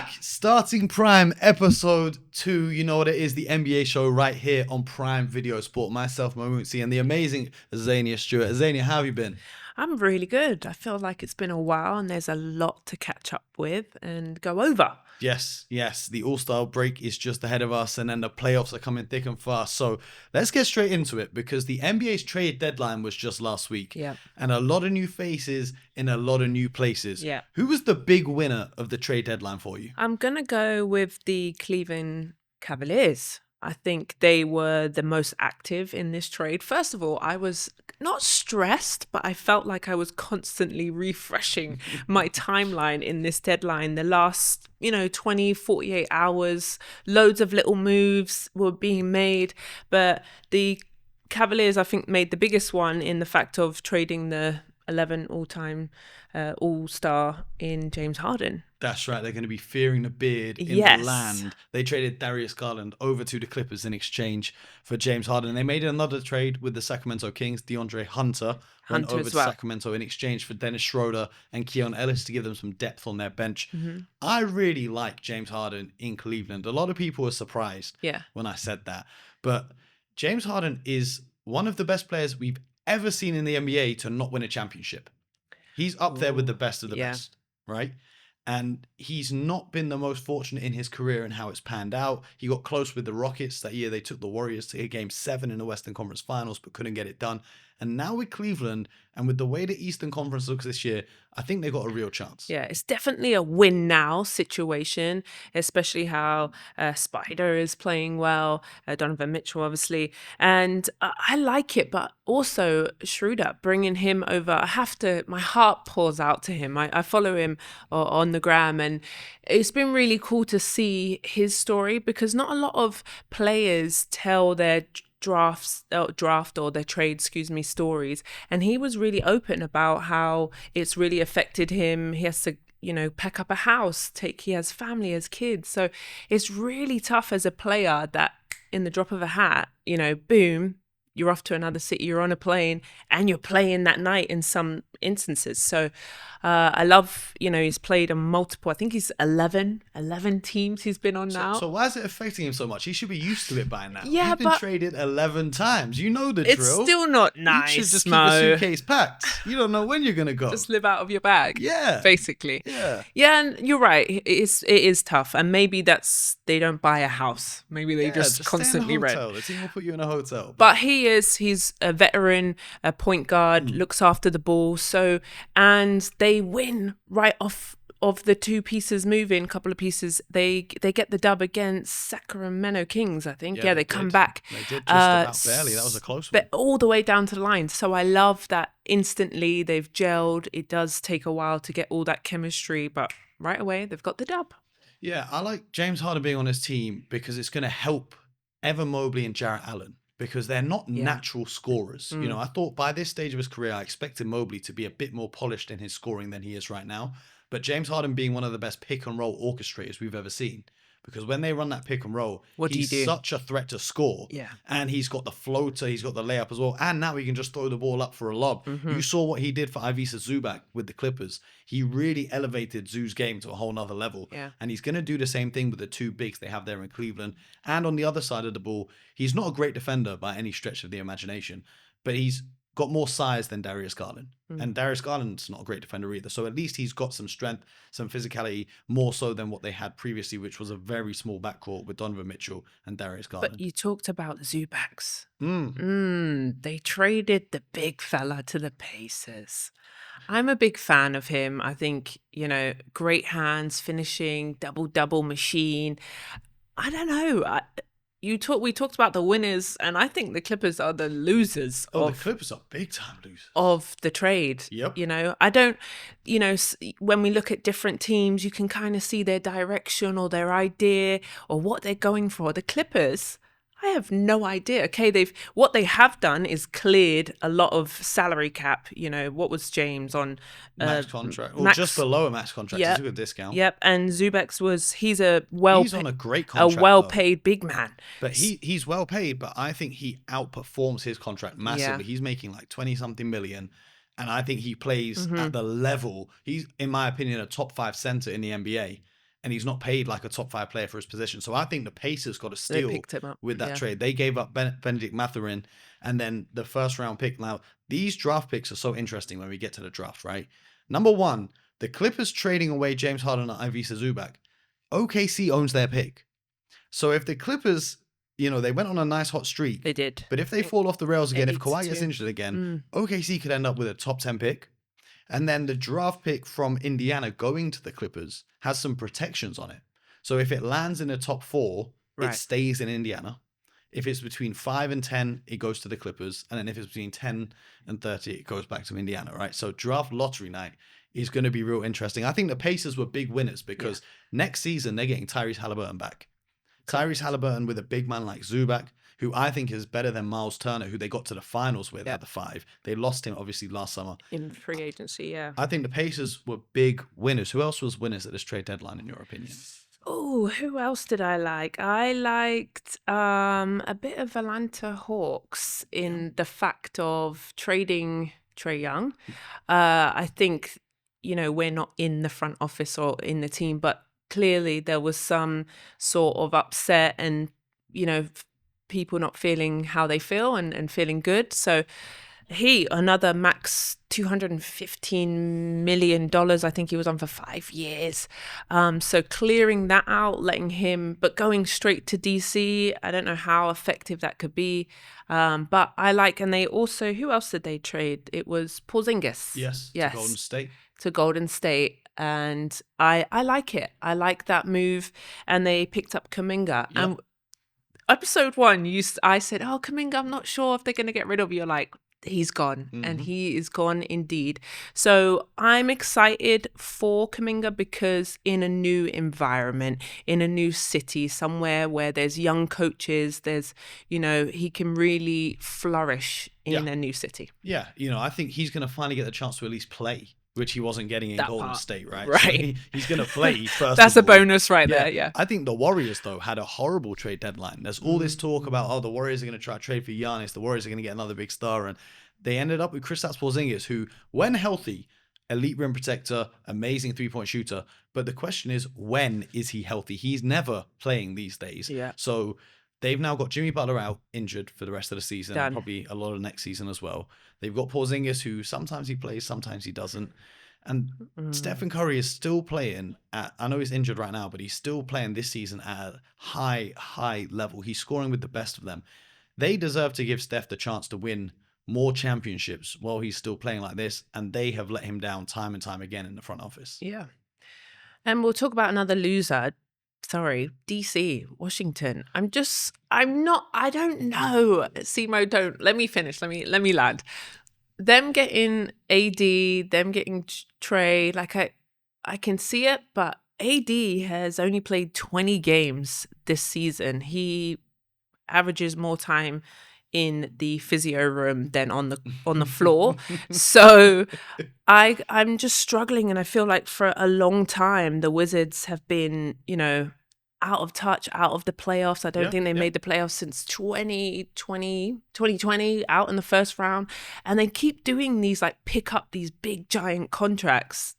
back. Starting Prime episode 2. You know what it is, the NBA show right here on Prime Video Sport. Myself, Mooncey, and the amazing Azania, Stewart. Azania, how have you been? I'm really good. I feel like it's been a while and there's a lot to catch up with and go over. Yes. The All-Star break is just ahead of us, and then the playoffs are coming thick and fast. So let's get straight into it, because the NBA's trade deadline was just last week. Yeah. And a lot of new faces in a lot of new places. Yeah. Who was the big winner of the trade deadline for you? I'm going to go with the Cleveland Cavaliers. I think they were the most active in this trade. First of all, I was not stressed, but I felt like I was constantly refreshing my timeline in this deadline. The last, 20, 48 hours, loads of little moves were being made. But the Cavaliers, I think, made the biggest one in the fact of trading the 11 all-time all-star in James Harden. That's right. They're going to be fearing the beard in Yes. the land. They traded Darius Garland over to the Clippers in exchange for James Harden. They made another trade with the Sacramento Kings. DeAndre Hunter went Hunter over as to well. Sacramento in exchange for Dennis Schroeder and Keon Ellis to give them some depth on their bench. Mm-hmm. I really like James Harden in Cleveland. A lot of people were surprised when I said that. But James Harden is one of the best players we've ever seen in the NBA to not win a championship. He's up there with the best of the best, right? And he's not been the most fortunate in his career in how it's panned out. He got close with the Rockets that year. They took the Warriors to Game 7 in the Western Conference Finals, but couldn't get it done. And now with Cleveland, and with the way the Eastern Conference looks this year, I think they've got a real chance. Yeah, it's definitely a win now situation, especially how Spider is playing well, Donovan Mitchell, obviously. And I like it, but also Schroeder, bringing him over, my heart pours out to him. I follow him on the gram, and it's been really cool to see his story, because not a lot of players tell their draft or their trade, stories. And he was really open about how it's really affected him. He has to, pack up a house, he has family, he has kids. So it's really tough as a player that in the drop of a hat, boom, you're off to another city, you're on a plane, and you're playing that night in some instances. So I love, he's played on multiple, I think he's 11 teams he's been on now. So why is it affecting him so much? He should be used to it by now. Yeah, He's been traded 11 times. You know the it's drill. It's still not nice, You should just Mo. keep the suitcase packed. You don't know when you're going to go. Just live out of your bag. Yeah. Basically. Yeah. Yeah, and you're right. It is tough. And maybe they don't buy a house. Maybe they just constantly rent. The team will put you in a hotel. But he's a veteran, a point guard, looks after the ball. So, and they win right off of the two pieces moving, couple of pieces. They get the dub against Sacramento Kings, I think. Yeah, they come back. They did just about barely. That was a close one. But all the way down to the line. So I love that instantly they've gelled. It does take a while to get all that chemistry, but right away they've got the dub. Yeah, I like James Harden being on his team because it's going to help Evan Mobley and Jarrett Allen, because they're not natural scorers. I thought by this stage of his career, I expected Mobley to be a bit more polished in his scoring than he is right now. But James Harden being one of the best pick and roll orchestrators we've ever seen. Because when they run that pick and roll, he's such a threat to score. Yeah. And he's got the floater, he's got the layup as well. And now he can just throw the ball up for a lob. Mm-hmm. You saw what he did for Ivica Zubac with the Clippers. He really elevated Zoo's game to a whole nother level. Yeah. And he's going to do the same thing with the two bigs they have there in Cleveland. And on the other side of the ball, he's not a great defender by any stretch of the imagination, but he's got more size than Darius Garland. And Darius Garland's not a great defender either. So at least he's got some strength, some physicality, more so than what they had previously, which was a very small backcourt with Donovan Mitchell and Darius Garland. But you talked about Zubacs. They traded the big fella to the Pacers. I'm a big fan of him. I think, great hands, finishing, double machine. I don't know. We talked about the winners, and I think the Clippers are the losers. The Clippers are big time losers of the trade. Yep. I don't, when we look at different teams, you can kind of see their direction or their idea or what they're going for. The Clippers, I have no idea. Okay, what they have done is cleared a lot of salary cap. What was James on? Max contract, or just below a max contract. Yep. He took a discount. Yep, and Zubac he's on a great contract, a well-paid big man. But he's well paid, but I think he outperforms his contract massively. Yeah. He's making like 20-something million. And I think he plays at the level. He's, in my opinion, a top 5 center in the NBA. and he's not paid like a top 5 player for his position. So I think the Pacers got a steal with that trade. They gave up Benedict Mathurin and then the first round pick. Now, these draft picks are so interesting when we get to the draft, right? Number one, the Clippers trading away James Harden and Ivica Zubac. OKC owns their pick. So if the Clippers, they went on a nice hot streak. They did. But if they fall off the rails again, if Kawhi gets injured again, OKC could end up with a top 10 pick. And then the draft pick from Indiana going to the Clippers has some protections on it. So if it lands in the top 4, it stays in Indiana. If it's between 5 and 10, it goes to the Clippers. And then if it's between 10 and 30, it goes back to Indiana, right? So draft lottery night is going to be real interesting. I think the Pacers were big winners because next season they're getting Tyrese Halliburton back. Tyrese Halliburton with a big man like Zubac, who I think is better than Miles Turner, who they got to the finals with at the 5. They lost him, obviously, last summer. In free agency, yeah. I think the Pacers were big winners. Who else was winners at this trade deadline, in your opinion? Oh, who else did I like? I liked a bit of Atlanta Hawks in the fact of trading Trae Young. I think, we're not in the front office or in the team, but clearly there was some sort of upset and, people not feeling how they feel and feeling good. So another max $215 million, I think he was on for 5 years. So clearing that out, but going straight to DC, I don't know how effective that could be. But and they also, who else did they trade? It was Porzingis. Yes. To Golden State. To Golden State. And I like it. I like that move. And they picked up Kuminga. Yep. And episode 1, I said, oh, Kuminga, I'm not sure if they're going to get rid of you. You're like, he's gone. And he is gone indeed. So I'm excited for Kuminga because in a new environment, in a new city, somewhere where there's young coaches, there's, he can really flourish in a new city. Yeah. I think he's going to finally get the chance to at least play, which he wasn't getting in Golden State, right? Right. So he's going to play first. That's a bonus right there, yeah. I think the Warriors, though, had a horrible trade deadline. There's all this talk about, the Warriors are going to try to trade for Giannis. The Warriors are going to get another big star. And they ended up with Kristaps Porzingis, who, when healthy, elite rim protector, amazing three-point shooter. But the question is, when is he healthy? He's never playing these days. Yeah. So they've now got Jimmy Butler out injured for the rest of the season, Done. probably a lot of next season as well. They've got Porzingis, who sometimes he plays, sometimes he doesn't. And Stephen Curry is still playing I know he's injured right now, but he's still playing this season at a high level. He's scoring with the best of them. They deserve to give Steph the chance to win more championships while he's still playing like this. And they have let him down time and time again in the front office. Yeah. And we'll talk about another loser. Sorry, DC, Washington. I don't know. Simo, don't. Let me finish. Let me land. Them getting AD, them getting Trae, I can see it, but AD has only played 20 games this season. He averages more time in the physio room than on the floor. So I'm just struggling, and I feel like for a long time the Wizards have been, out of touch, out of the playoffs. I don't think they made the playoffs since 2020, out in the first round. And they keep doing these, pick up these big giant contracts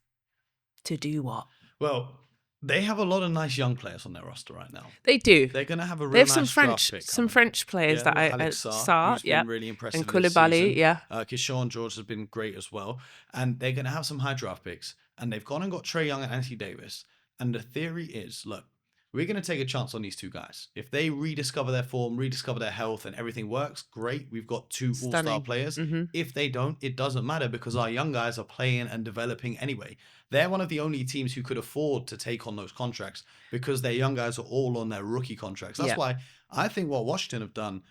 to do what? Well, they have a lot of nice young players on their roster right now. They do. They're going to have a really nice draft pick. Some French players that Alex Sarr, who's been really impressive. And Koulibaly, Keyshawn George has been great as well. And they're going to have some high draft picks. And they've gone and got Trae Young and Anthony Davis. And the theory is, look, we're going to take a chance on these two guys. If they rediscover their form, rediscover their health, and everything works, great. We've got 2 all-star players. If they don't, it doesn't matter because our young guys are playing and developing anyway. They're one of the only teams who could afford to take on those contracts because their young guys are all on their rookie contracts. That's why I think what Washington have done,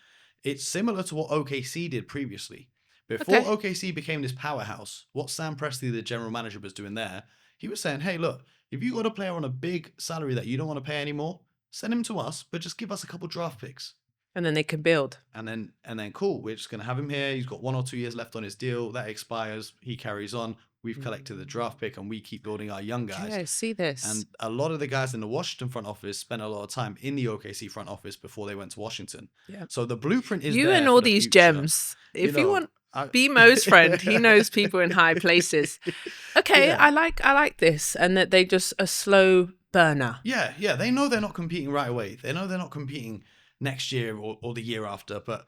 it's similar to what OKC did previously. Before OKC became this powerhouse, what Sam Presti, the general manager, was doing there, he was saying, hey, look, if you got a player on a big salary that you don't want to pay anymore, send him to us, but just give us a couple draft picks. And then they can build. And then cool, we're just going to have him here. He's got 1 or 2 years left on his deal. That expires. He carries on. We've collected the draft pick and we keep building our young guys. Yeah, I see this. And a lot of the guys in the Washington front office spent a lot of time in the OKC front office before they went to Washington. Yeah. So the blueprint is you there and all for the these future. gems. If you want... Be Mo's friend. He knows people in high places. Okay, yeah. I like this, and that they just a slow burner. Yeah. They know they're not competing right away. They know they're not competing next year or the year after, but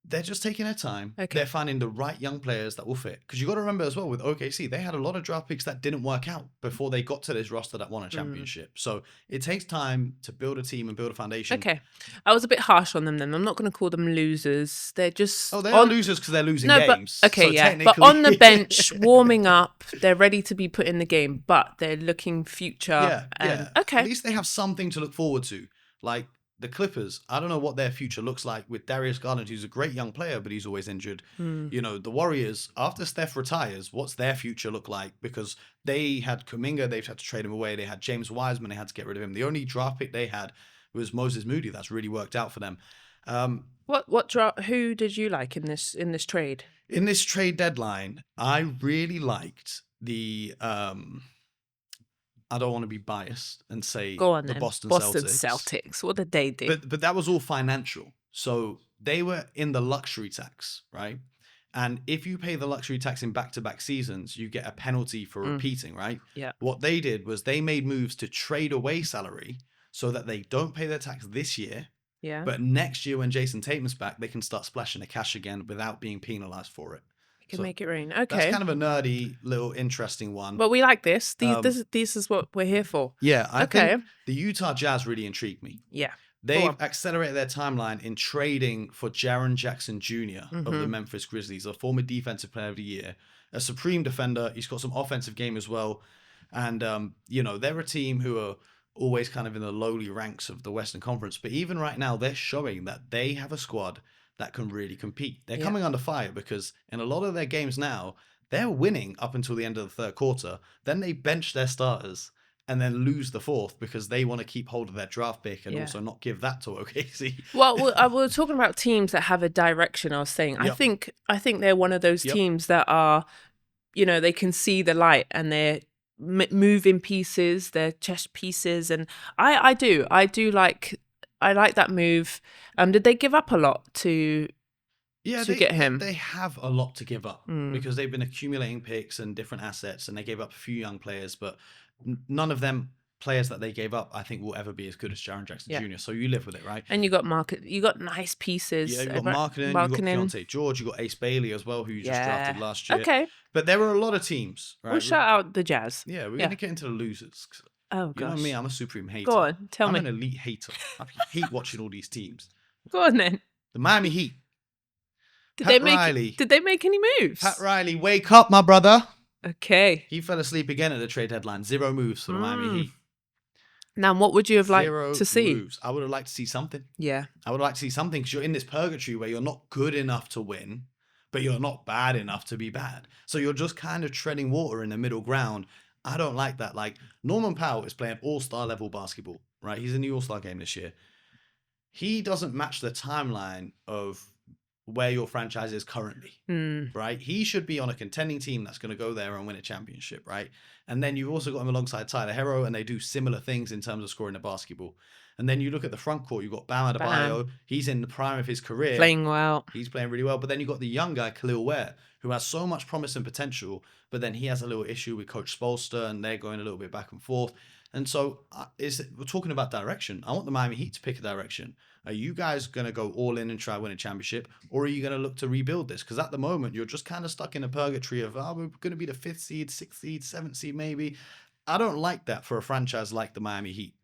they're just taking their time. Okay. They're finding the right young players that will fit. Because you got to remember as well with OKC, they had a lot of draft picks that didn't work out before they got to this roster that won a championship. So it takes time to build a team and build a foundation. Okay. I was a bit harsh on them then. I'm not going to call them losers. They're just... they are losers because they're losing games. But, okay, so but on the bench, warming up, they're ready to be put in the game, but they're looking future. Okay. At least they have something to look forward to. Like, the Clippers, I don't know what their future looks like with Darius Garland, who's a great young player, but he's always injured. You know, the Warriors, after Steph retires, what's their future look like? Because they had Kuminga, they've had to trade him away. They had James Wiseman, they had to get rid of him. The only draft pick they had was Moses Moody. That's really worked out for them. Who did you like in this trade? In this trade deadline, I really liked the... I don't want to be biased and say the Boston Celtics. What did they do? But that was all financial. So they were in the luxury tax, right? And if you pay the luxury tax in back-to-back seasons, you get a penalty for repeating, right? Yeah. What they did was they made moves to trade away salary so that they don't pay their tax this year. Yeah. But next year when Jason Tatum's back, they can start splashing the cash again without being penalized for it. Can make it rain. Okay. That's kind of a nerdy, little interesting one. But we like this. This is what we're here for. Yeah. I think the Utah Jazz really intrigued me. Yeah. They've accelerated their timeline in trading for Jaren Jackson Jr. Of the Memphis Grizzlies, a former defensive player of the year, a supreme defender. He's got some offensive game as well. And, they're a team who are always kind of in the lowly ranks of the Western Conference. But even right now, they're showing that they have a squad that can really compete. They're coming under fire because in a lot of their games now, they're winning up until the end of the third quarter. Then they bench their starters and then lose the fourth because they want to keep hold of their draft pick and also not give that to OKC. Well, we're talking about teams that have a direction. I was saying, I think they're one of those teams that are, they can see the light and they're moving pieces, they're chess pieces, and I like that move. Did they give up a lot to get him? They have a lot to give up because they've been accumulating picks and different assets, and they gave up a few young players, but none of them players that they gave up, I think, will ever be as good as Jaren Jackson Jr. So you live with it, right? And you got nice pieces. Yeah, you got Marketing, you got Keontae George, you got Ace Bailey as well, who you just drafted last year. Okay. But there were a lot of teams, right? We'll shout out the Jazz. Yeah, we're going to get into the losers. Oh, gosh. You know me, I'm a supreme hater. Go on, tell me. I'm an elite hater. I hate watching all these teams. Go on then. The Miami Heat. Did they make any moves? Pat Riley, wake up, my brother. Okay. He fell asleep again at the trade deadline. 0 moves for the Miami Heat. Now, what would you have liked to see? Moves. I would have liked to see something. Yeah. I would like to see something because you're in this purgatory where you're not good enough to win, but you're not bad enough to be bad. So you're just kind of treading water in the middle ground. I don't like that. Like, Norman Powell is playing all-star level basketball, right? He's in the all-star game this year. He doesn't match the timeline of where your franchise is currently, right? He should be on a contending team that's going to go there and win a championship, right? And then you've also got him alongside Tyler Hero, and they do similar things in terms of scoring the basketball. And then you look at the front court, you've got Bam Adebayo. He's in the prime of his career. Playing well. He's playing really well. But then you've got the young guy, Khalil Ware, who has so much promise and potential, but then he has a little issue with Coach Spoelstra, and they're going a little bit back and forth. And so we're talking about direction. I want the Miami Heat to pick a direction. Are you guys going to go all in and try win a championship, or are you going to look to rebuild this? Because at the moment, you're just kind of stuck in a purgatory of, we're going to be the 5th seed, 6th seed, 7th seed maybe. I don't like that for a franchise like the Miami Heat.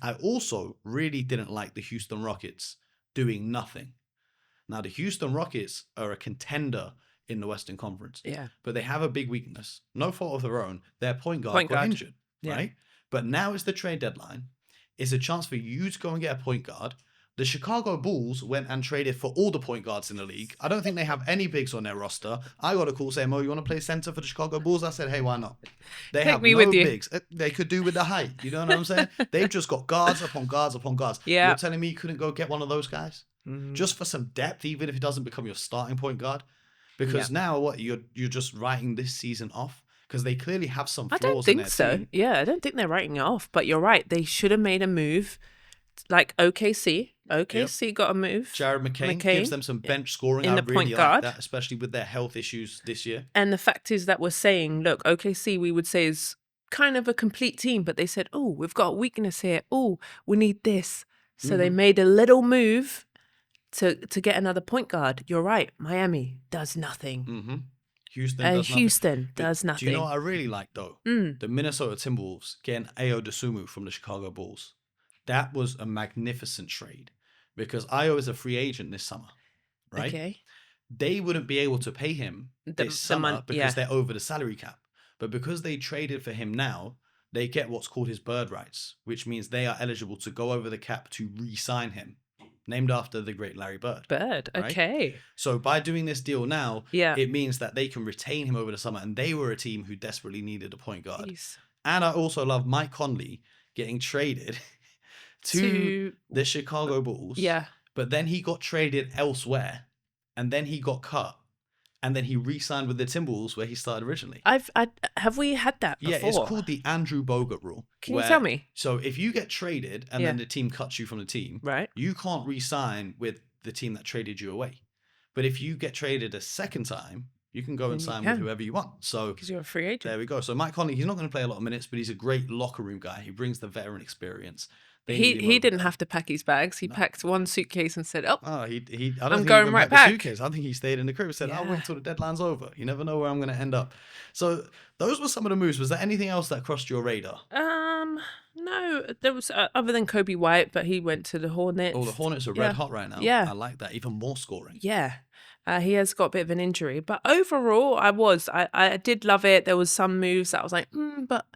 I also really didn't like the Houston Rockets doing nothing. Now, the Houston Rockets are a contender in the Western Conference. Yeah. But they have a big weakness. No fault of their own. Their point guard got injured, right? But now it's the trade deadline. It's a chance for you to go and get a point guard. The Chicago Bulls went and traded for all the point guards in the league. I don't think they have any bigs on their roster. I got a call saying, "Mo, you want to play center for the Chicago Bulls?" I said, "Hey, why not?" They have no bigs. They could do with the height. You know what I'm saying? They've just got guards upon guards upon guards. Yeah. You're telling me you couldn't go get one of those guys? Just for some depth, even if it doesn't become your starting point guard? Because now what? You're just writing this season off? Because they clearly have some flaws in their team. I don't think so. Yeah, I don't think they're writing it off. But you're right. They should have made a move like OKC. OKC got a move. Jared McCain gives them some bench scoring. In the point guard. Like that, especially with their health issues this year. And the fact is that we're saying, look, OKC we would say is kind of a complete team, but they said, oh, we've got a weakness here. Oh, we need this. So they Mhm. made a little move to get another point guard. You're right. Miami does nothing. Mm-hmm. Houston does nothing. Houston does Do you know nothing. what I really like, though? The Minnesota Timberwolves getting Ayo Dosunmu from the Chicago Bulls. That was a magnificent trade because Ayo is a free agent this summer, right? Okay. They wouldn't be able to pay him this summer because they're over the salary cap. But because they traded for him now, they get what's called his bird rights, which means they are eligible to go over the cap to re-sign him. Named after the great Larry Bird. Right? Okay. So by doing this deal now, Yeah. it means that they can retain him over the summer, and they were a team who desperately needed a point guard. Jeez. And I also love Mike Conley getting traded to the Chicago Bulls. Yeah. But then he got traded elsewhere, and then he got cut, and then he re-signed with the Timberwolves where he started originally. Have we had that before? Yeah, it's called the Andrew Bogut rule. Can you tell me? So if you get traded and then the team cuts you from the team, right, you can't re-sign with the team that traded you away. But if you get traded a second time, you can go and sign with whoever you want. So because you're a free agent. There we go. So Mike Conley, he's not going to play a lot of minutes, but he's a great locker room guy. He brings the veteran experience. He didn't have to pack his bags. He packed one suitcase and said, "Oh, I'm going right back." Suitcase. I think he stayed in the crib and said, "I'll wait till the deadline's over. You never know where I'm going to end up." So those were some of the moves. Was there anything else that crossed your radar? No, there was other than Kobe White, but he went to the Hornets. Oh, the Hornets are red hot right now. Yeah, I like that. Even more scoring. Yeah. He has got a bit of an injury, but overall, I did love it. There was some moves that I was like, but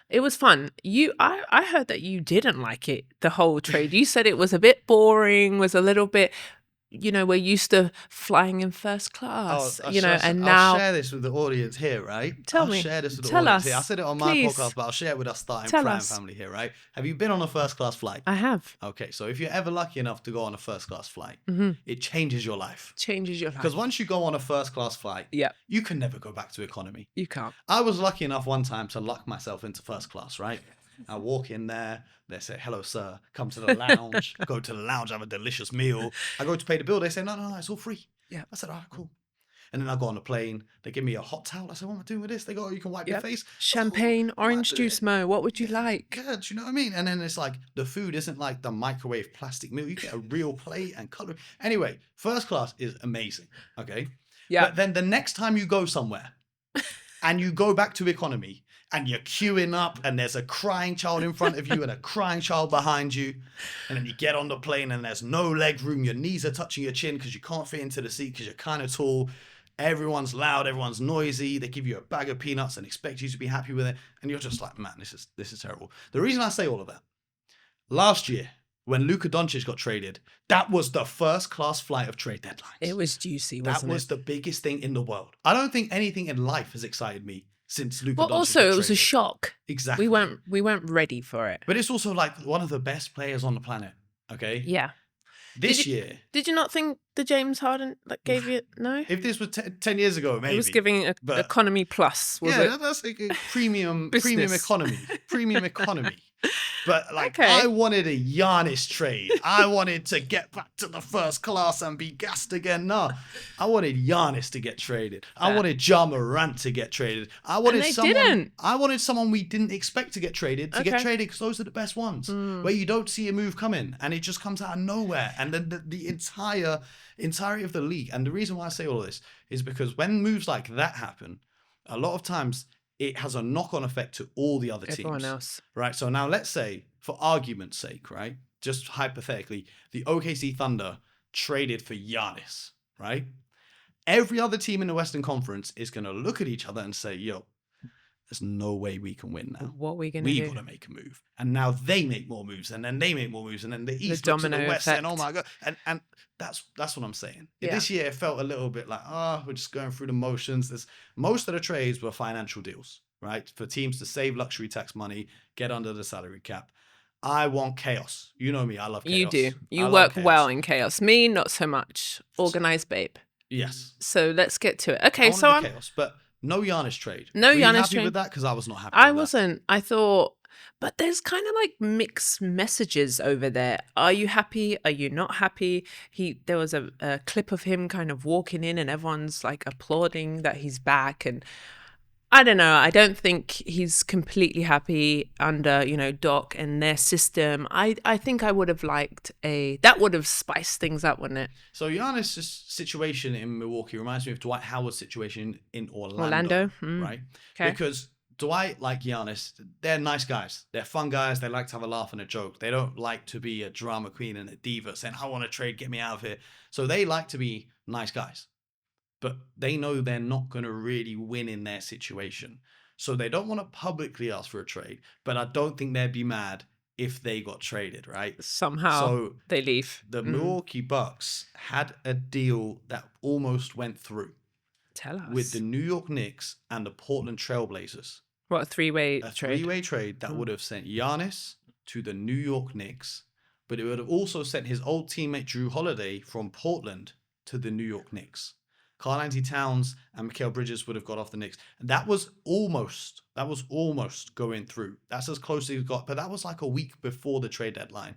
it was fun. I heard that you didn't like it, the whole trade. You said it was a bit boring, was a little bit, we're used to flying in first class, and now... I'll share this with the audience here, right? Tell me. I'll share this with the audience here. I said it on my podcast, but I'll share it with our starting Prime family here, right? Have you been on a first class flight? I have. Okay, so if you're ever lucky enough to go on a first class flight, it changes your life. Changes your life. Because once you go on a first class flight, yeah, you can never go back to economy. You can't. I was lucky enough one time to luck myself into first class, right? I walk in there, they say, "Hello, sir, come to the lounge." Go to the lounge, have a delicious meal. I go to pay the bill, they say, no, it's all free. Yeah. I said, all right, cool. And then I go on the plane, they give me a hot towel. I said, what am I doing with this? They go, you can wipe your face. Champagne, orange juice, Mo, what would you like? Yeah, do you know what I mean? And then it's like, the food isn't like the microwave plastic meal. You get a real plate and cutlery. Anyway, first class is amazing, okay? Yeah. But then the next time you go somewhere and you go back to economy, and you're queuing up and there's a crying child in front of you and a crying child behind you. And then you get on the plane and there's no leg room. Your knees are touching your chin because you can't fit into the seat because you're kind of tall. Everyone's loud. Everyone's noisy. They give you a bag of peanuts and expect you to be happy with it. And you're just like, man, this is terrible. The reason I say all of that, last year, when Luka Doncic got traded, that was the first class flight of trade deadlines. It was juicy, wasn't it? That was the biggest thing in the world. I don't think anything in life has excited me since Luka Doncic. Well, also it was a shock. Exactly. We weren't ready for it. But it's also like one of the best players on the planet. Okay. Yeah. This year. Did you not think the James Harden gave you no? If this was 10 years ago, maybe. It was giving economy plus. Was it? That's like a premium economy. Premium economy. But I wanted a Giannis trade. I wanted to get back to the first class and be gassed again. No, I wanted Giannis to get traded. I wanted Ja Morant to get traded. I wanted someone we didn't expect to get traded get traded because those are the best ones where you don't see a move coming and it just comes out of nowhere. And then the entirety of the league. And the reason why I say all of this is because when moves like that happen, a lot of times it has a knock-on effect to all the other teams. Everyone else. Right? So now let's say, for argument's sake, right? Just hypothetically, the OKC Thunder traded for Giannis, right? Every other team in the Western Conference is going to look at each other and say, yo, there's no way we can win now. What are we going to do? We've got to make a move. And now they make more moves, and then they make more moves, and then the East looks at the West, and oh my God. And that's what I'm saying. Yeah. This year, it felt a little bit like, we're just going through the motions. Most of the trades were financial deals, right? For teams to save luxury tax money, get under the salary cap. I want chaos. You know me, I love chaos. You do. You work well in chaos. Me, not so much. Organized babe. Yes. So let's get to it. Okay, so I'm... chaos, but no Giannis trade. No Were Giannis you happy trade. with that? Because I was not happy I with wasn't. I thought... But there's kind of like mixed messages over there. Are you happy? Are you not happy? There was a clip of him kind of walking in and everyone's like applauding that he's back. And I don't know. I don't think he's completely happy under, Doc and their system. I think I would have liked that would have spiced things up, wouldn't it? So Giannis' situation in Milwaukee reminds me of Dwight Howard's situation in Orlando, right? Okay. Because Dwight, like Giannis, they're nice guys. They're fun guys. They like to have a laugh and a joke. They don't like to be a drama queen and a diva saying, I want to trade, get me out of here. So they like to be nice guys. But they know they're not going to really win in their situation. So they don't want to publicly ask for a trade, but I don't think they'd be mad if they got traded, right? Somehow they leave. The Milwaukee Bucks had a deal that almost went through. Tell us. With the New York Knicks and the Portland Trailblazers. What, a three-way trade? A three-way trade that would have sent Giannis to the New York Knicks, but it would have also sent his old teammate Drew Holiday from Portland to the New York Knicks. Karl-Anthony Towns and Mikal Bridges would have got off the Knicks. And that was almost going through. That's as close as he got, but that was like a week before the trade deadline.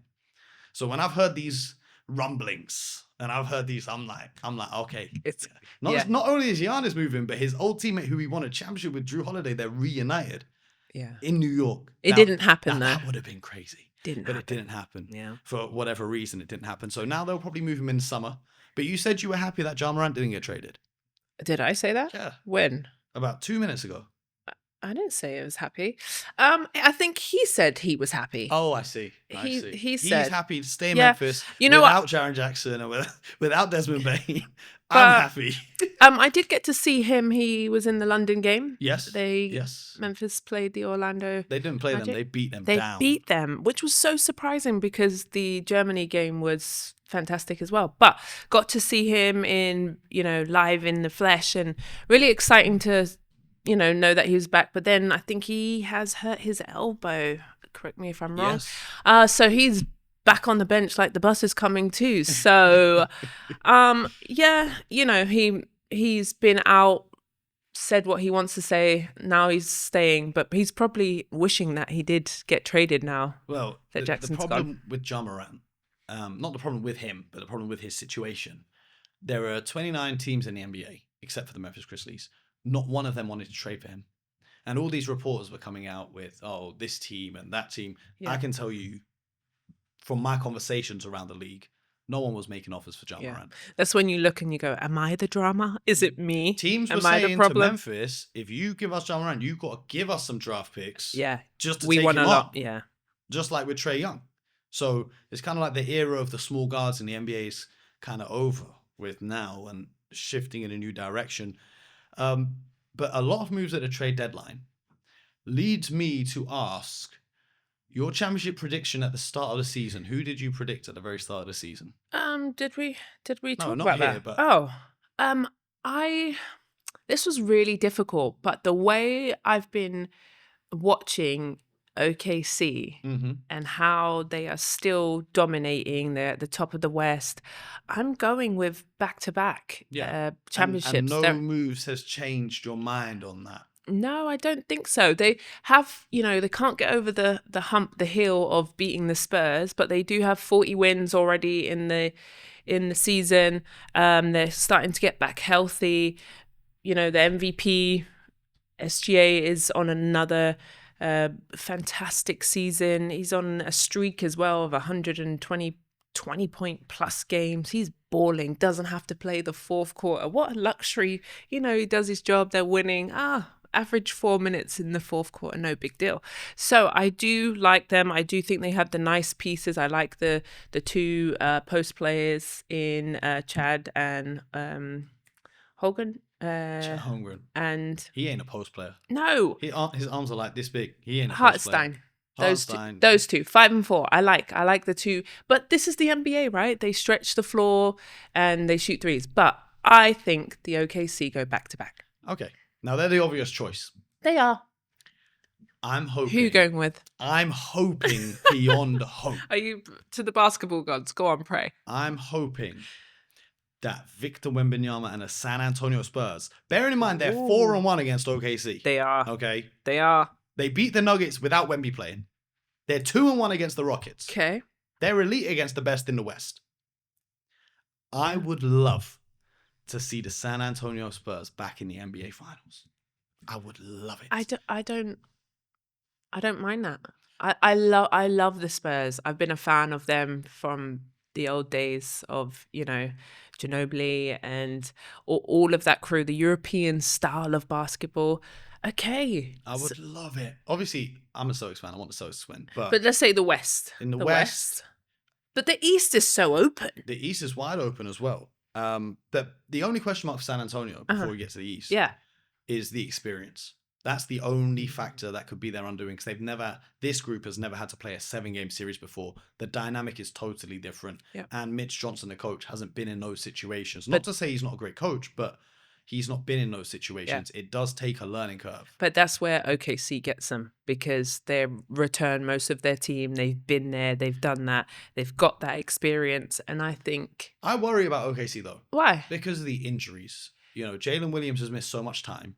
So when I've heard these rumblings and I've heard these, I'm like, okay. It's not only is Giannis moving, but his old teammate who he won a championship with, Drew Holiday, they're reunited. Yeah. In New York. It didn't happen though. That would have been crazy. It didn't happen. Yeah. For whatever reason, it didn't happen. So now they'll probably move him in summer. But you said you were happy that Ja Morant didn't get traded. Did I say that? Yeah. When? About 2 minutes ago. I didn't say I was happy. I think he said he was happy. Oh, I see. He said he's happy to stay in Memphis without Jaren Jackson and without Desmond Bain. I'm happy. I did get to see him. He was in the London game. Yes. Memphis played the Orlando. They didn't play Magic. them. They beat them They down. beat them, which was so surprising because the Germany game was fantastic as well. But got to see him in, live in the flesh, and really exciting to, know that he was back. But then I think he has hurt his elbow. Correct me if I'm wrong. Yes. So he's back on the bench like the bus is coming too. So, he's been out, said what he wants to say. Now he's staying, but he's probably wishing that he did get traded now. Well, that Jackson's the problem gone. with Ja Morant, not the problem with him, but the problem with his situation. There are 29 teams in the NBA, except for the Memphis Grizzlies. Not one of them wanted to trade for him. And all these reporters were coming out with, this team and that team. Yeah. I can tell you from my conversations around the league, no one was making offers for Ja Morant. That's when you look and you go, am I the drama? Is it me? Teams were saying to Memphis, if you give us Ja Morant, you've got to give us some draft picks. Yeah. Just to take him on. Yeah. Just like with Trae Young. So it's kind of like the era of the small guards in the NBA is kind of over with now and shifting in a new direction. But a lot of moves at the trade deadline leads me to ask your championship prediction at the start of the season. Who did you predict at the very start of the season? Did we talk not about here, that? But this was really difficult, but the way I've been watching OKC and how they are still dominating, they're at the top of the West, I'm going with back-to-back championships. And no moves has changed your mind on that. No, I don't think so. They have, they can't get over the hump, the hill of beating the Spurs, but they do have 40 wins already in the season. They're starting to get back healthy. The MVP, SGA, is on another fantastic season. He's on a streak as well of 120 20-point plus games. He's balling, doesn't have to play the fourth quarter. What a luxury. He does his job, they're winning. Average 4 minutes in the fourth quarter, no big deal. So I do like them. I do think they have the nice pieces. I like the two post players in Chad and Hogan. Chad Holmgren. And he ain't a post player. No. His arms are like this big. He ain't a post player. Those two, 5 and 4. I like the two. But this is the NBA, right? They stretch the floor and they shoot threes. But I think the OKC go back to back. Okay. Now, they're the obvious choice. They are. I'm hoping. Who are you going with? I'm hoping beyond hope. Are you to the basketball gods? Go on, pray. I'm hoping that Victor Wembanyama and the San Antonio Spurs, bearing in mind they're 4-1 against OKC. They are. Okay? They are. They beat the Nuggets without Wemby playing. They're 2-1 against the Rockets. Okay. They're elite against the best in the West. I would love to see the San Antonio Spurs back in the NBA Finals. I would love it. I don't mind that. I love the Spurs. I've been a fan of them from the old days of, Ginobili and all of that crew, the European style of basketball. Okay. I would love it. Obviously, I'm a Celtics fan. I want the Celtics to win. But let's say the West. In the West. But the East is so open. The East is wide open as well. The only question mark for San Antonio before we get to the East is the experience. That's the only factor that could be their undoing, because this group has never had to play a 7-game series before. The dynamic is totally different. Yep. And Mitch Johnson, the coach, hasn't been in those situations. Not to say he's not a great coach, but he's not been in those situations. Yeah. It does take a learning curve. But that's where OKC gets them, because they return most of their team. They've been there. They've done that. They've got that experience. And I think... I worry about OKC, though. Why? Because of the injuries. Jalen Williams has missed so much time.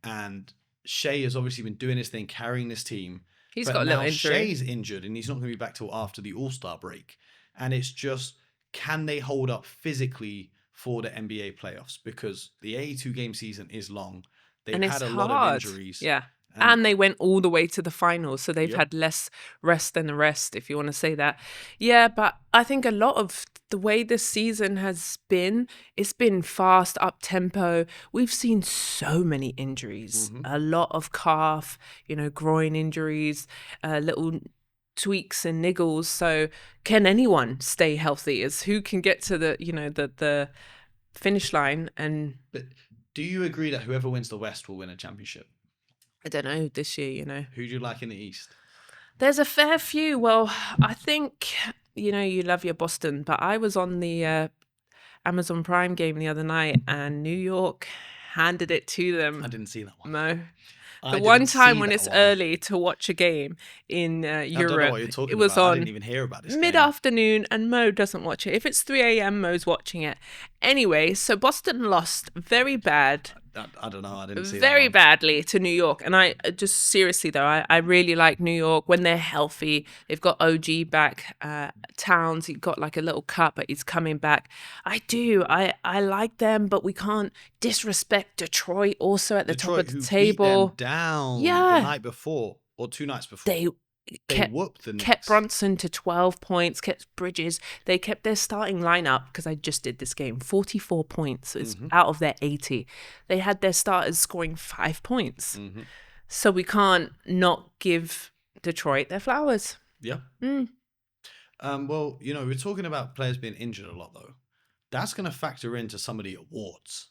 And Shea has obviously been doing his thing, carrying this team. He's got a little injury. Shea's injured, and he's not going to be back till after the All-Star break. And it's just, can they hold up physically for the NBA playoffs? Because the 82-game season is long. They've had a lot of injuries. Yeah. And they went all the way to the finals, so they've had less rest than the rest, if you want to say that. Yeah, but I think a lot of the way this season has been, it's been fast, up-tempo. We've seen so many injuries, a lot of calf, groin injuries, little tweaks and niggles. So can anyone stay healthy? Is who can get to the finish line? But do you agree that whoever wins the West will win a championship? I don't know this year, Who do you like in the East? There's a fair few. Well, I think, you love your Boston, but I was on the Amazon Prime game the other night and New York handed it to them. I didn't see that one. No. The one time when it's early to watch a game in Europe, I don't know what you're talking it was about. on I didn't even hear about this mid-afternoon, and Mo doesn't watch it. If it's 3 a.m., Mo's watching it. Anyway, so Boston lost very bad. I don't know. I didn't see very badly to New York. And I just seriously, though, I really like New York when they're healthy. They've got OG back. Towns, he got like a little cut, but he's coming back. I do. I like them, but we can't disrespect Detroit also at the top of the table. Beat them down the night before or 2 nights before. They whooped the Knicks. Kept Brunson to 12 points, kept Bridges. They kept their starting lineup, because I just did this game, 44 points is out of their 80. They had their starters scoring 5 points. So we can't not give Detroit their flowers. Yeah. Well, we're talking about players being injured a lot, though. That's going to factor into some of the awards.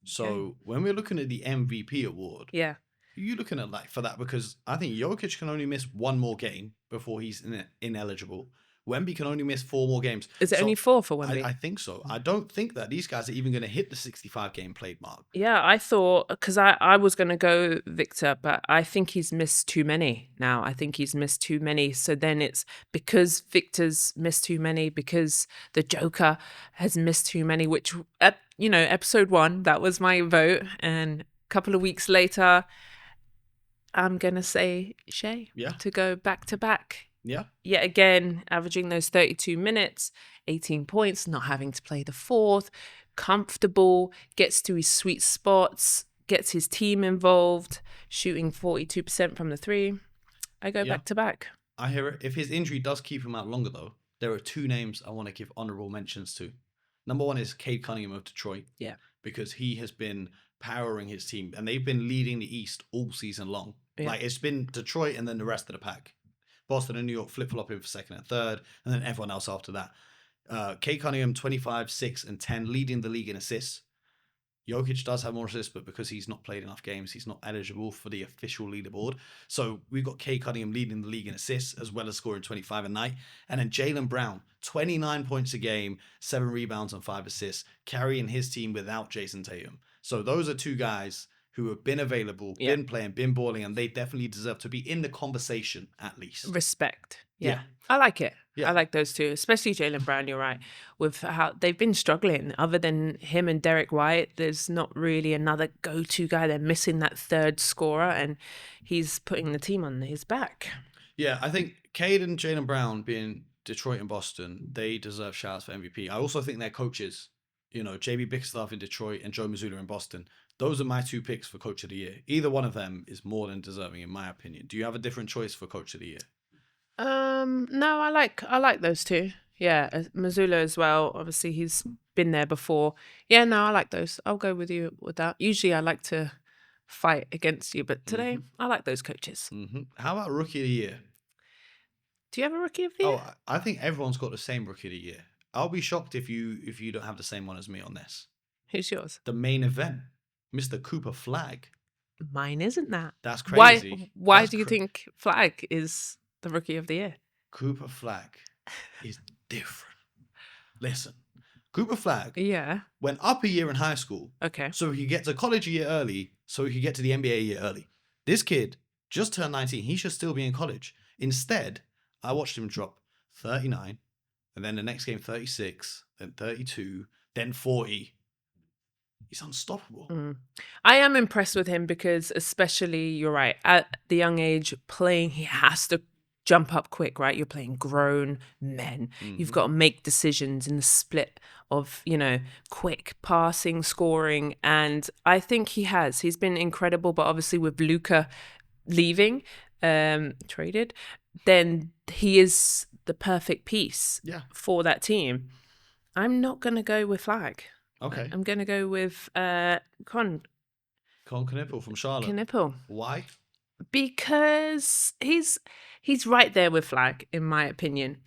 So when we're looking at the MVP award, who are you looking at for that? Because I think Jokic can only miss 1 more game before he's ineligible. Wemby can only miss 4 more games. Is it only 4 for Wemby? I think so. I don't think that these guys are even going to hit the 65-game played mark. Yeah, I thought, because I was going to go Victor, but I think he's missed too many now. I think he's missed too many. So then it's because Victor's missed too many, because the Joker has missed too many, which, episode 1, that was my vote. And a couple of weeks later, I'm going to say Shea to go back to back. Yeah. Yet again, averaging those 32 minutes, 18 points, not having to play the 4th, comfortable, gets to his sweet spots, gets his team involved, shooting 42% from the 3. I go back to back. I hear it. If his injury does keep him out longer, though, there are 2 names I want to give honorable mentions to. Number 1 is Cade Cunningham of Detroit. Yeah. Because he has been powering his team, and they've been leading the East all season long. Yeah. It's been Detroit and then the rest of the pack. Boston and New York flip-flopping for 2nd and 3rd, and then everyone else after that. Cade Cunningham, 25, 6, and 10, leading the league in assists. Jokic does have more assists, but because he's not played enough games, he's not eligible for the official leaderboard. So we've got Cade Cunningham leading the league in assists, as well as scoring 25 a night. And then Jaylen Brown, 29 points a game, 7 rebounds and 5 assists, carrying his team without Jason Tatum. So those are 2 guys who have been available, been playing, been balling, and they definitely deserve to be in the conversation at least. Respect. Yeah. I like it. Yeah. I like those 2, especially Jaylen Brown, you're right, with how they've been struggling. Other than him and Derek White, there's not really another go-to guy. They're missing that 3rd scorer, and he's putting the team on his back. Yeah, I think Cade and Jaylen Brown, being Detroit and Boston, they deserve shouts for MVP. I also think their coaches, JB Bickerstaff in Detroit and Joe Mazzulla in Boston, Those are my two picks for Coach of the Year. Either one of them is more than deserving, in my opinion. Do you have a different choice for Coach of the Year? No, I like those two. Yeah, Mazzulla as well. Obviously, he's been there before. Yeah, no, I like those. I'll go with you with that. Usually, I like to fight against you, but today I like those coaches. How about Rookie of the Year? Do you have a Rookie of the Year? Oh, I think everyone's got the same Rookie of the Year. I'll be shocked if you don't have the same one as me on this. Who's yours? The main event, Mr. Cooper Flag. Mine isn't that. That's crazy. Why do you think Flag is the Rookie of the Year? Cooper Flag is different. Listen, Cooper Flag went up a year in high school. Okay. So he could get to college a year early, so he could get to the NBA a year early. This kid just turned 19. He should still be in college. Instead, I watched him drop 39, and then the next game 36, then 32, then 40. He's unstoppable. I am impressed with him because, especially, you're right, at the young age, playing, he has to jump up quick, right? You're playing grown men. You've got to make decisions in the split of, quick passing, scoring. And I think he's been incredible. But obviously with Luka leaving, traded, then he is the perfect piece for that team. I'm not going to go with Flag. Okay. I'm going to go with Con Knippel from Charlotte. Knippel. Why? Because he's right there with Flag, in my opinion.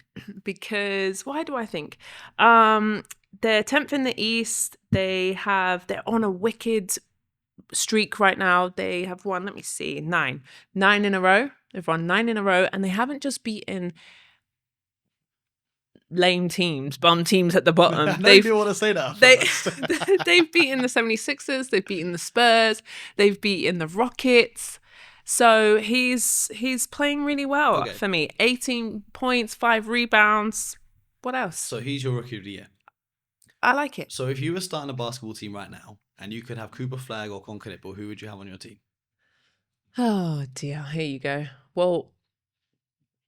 Because why do I think? They're 10th in the East. They're on a wicked streak right now. They have won, let me see, 9 in a row. They've won 9 in a row, and they haven't just beaten lame teams, bum teams at the bottom. They do want to say that. They've beaten the 76ers. They've beaten the Spurs. They've beaten the Rockets. So he's playing really well for me. 18 points, 5 rebounds. What else? So he's your Rookie of the Year. I like it. So if you were starting a basketball team right now and you could have Cooper Flag or Con Knippel, who would you have on your team? Oh dear, here you go. Well,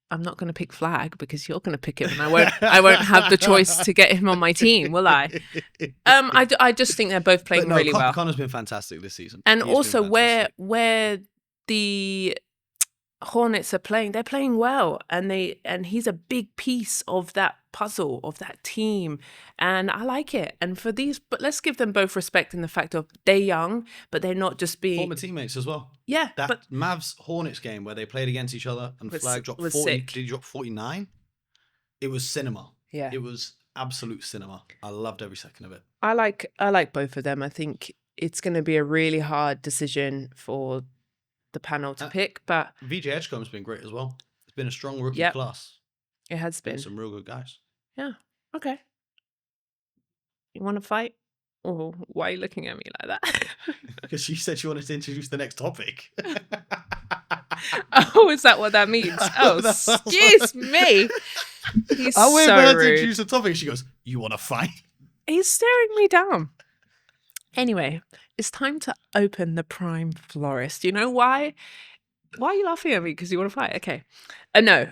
I'm not going to pick Flag because you're going to pick him, and I won't have the choice to get him on my team, will I? I just think they're both playing really well. Connor's been fantastic this season, and also where the Hornets are playing, they're playing well, and he's a big piece of that puzzle of that team, and I like it. And but let's give them both respect in the fact of they're young, but they're not just being former teammates as well. Yeah, that Mavs Hornets game where they played against each other and Flag dropped 40. Sick. Did he drop 49? It was cinema. Yeah, it was absolute cinema. I loved every second of it. I like both of them. I think it's going to be a really hard decision for the panel to pick, but VJ Edgecombe's been great as well. It's been a strong rookie class. It has been. Some real good guys. Yeah. Okay. You want to fight? Oh, why are you looking at me like that? Because she said she wanted to introduce the next topic. Oh, is that what that means? Oh, excuse me. He's I wait so for her to rude. introduce the topic. She goes, "You want to fight?" He's staring me down. Anyway, it's time to open the Prime Florist. You know why? Why are you laughing at me? Because you want to fight? Okay. No.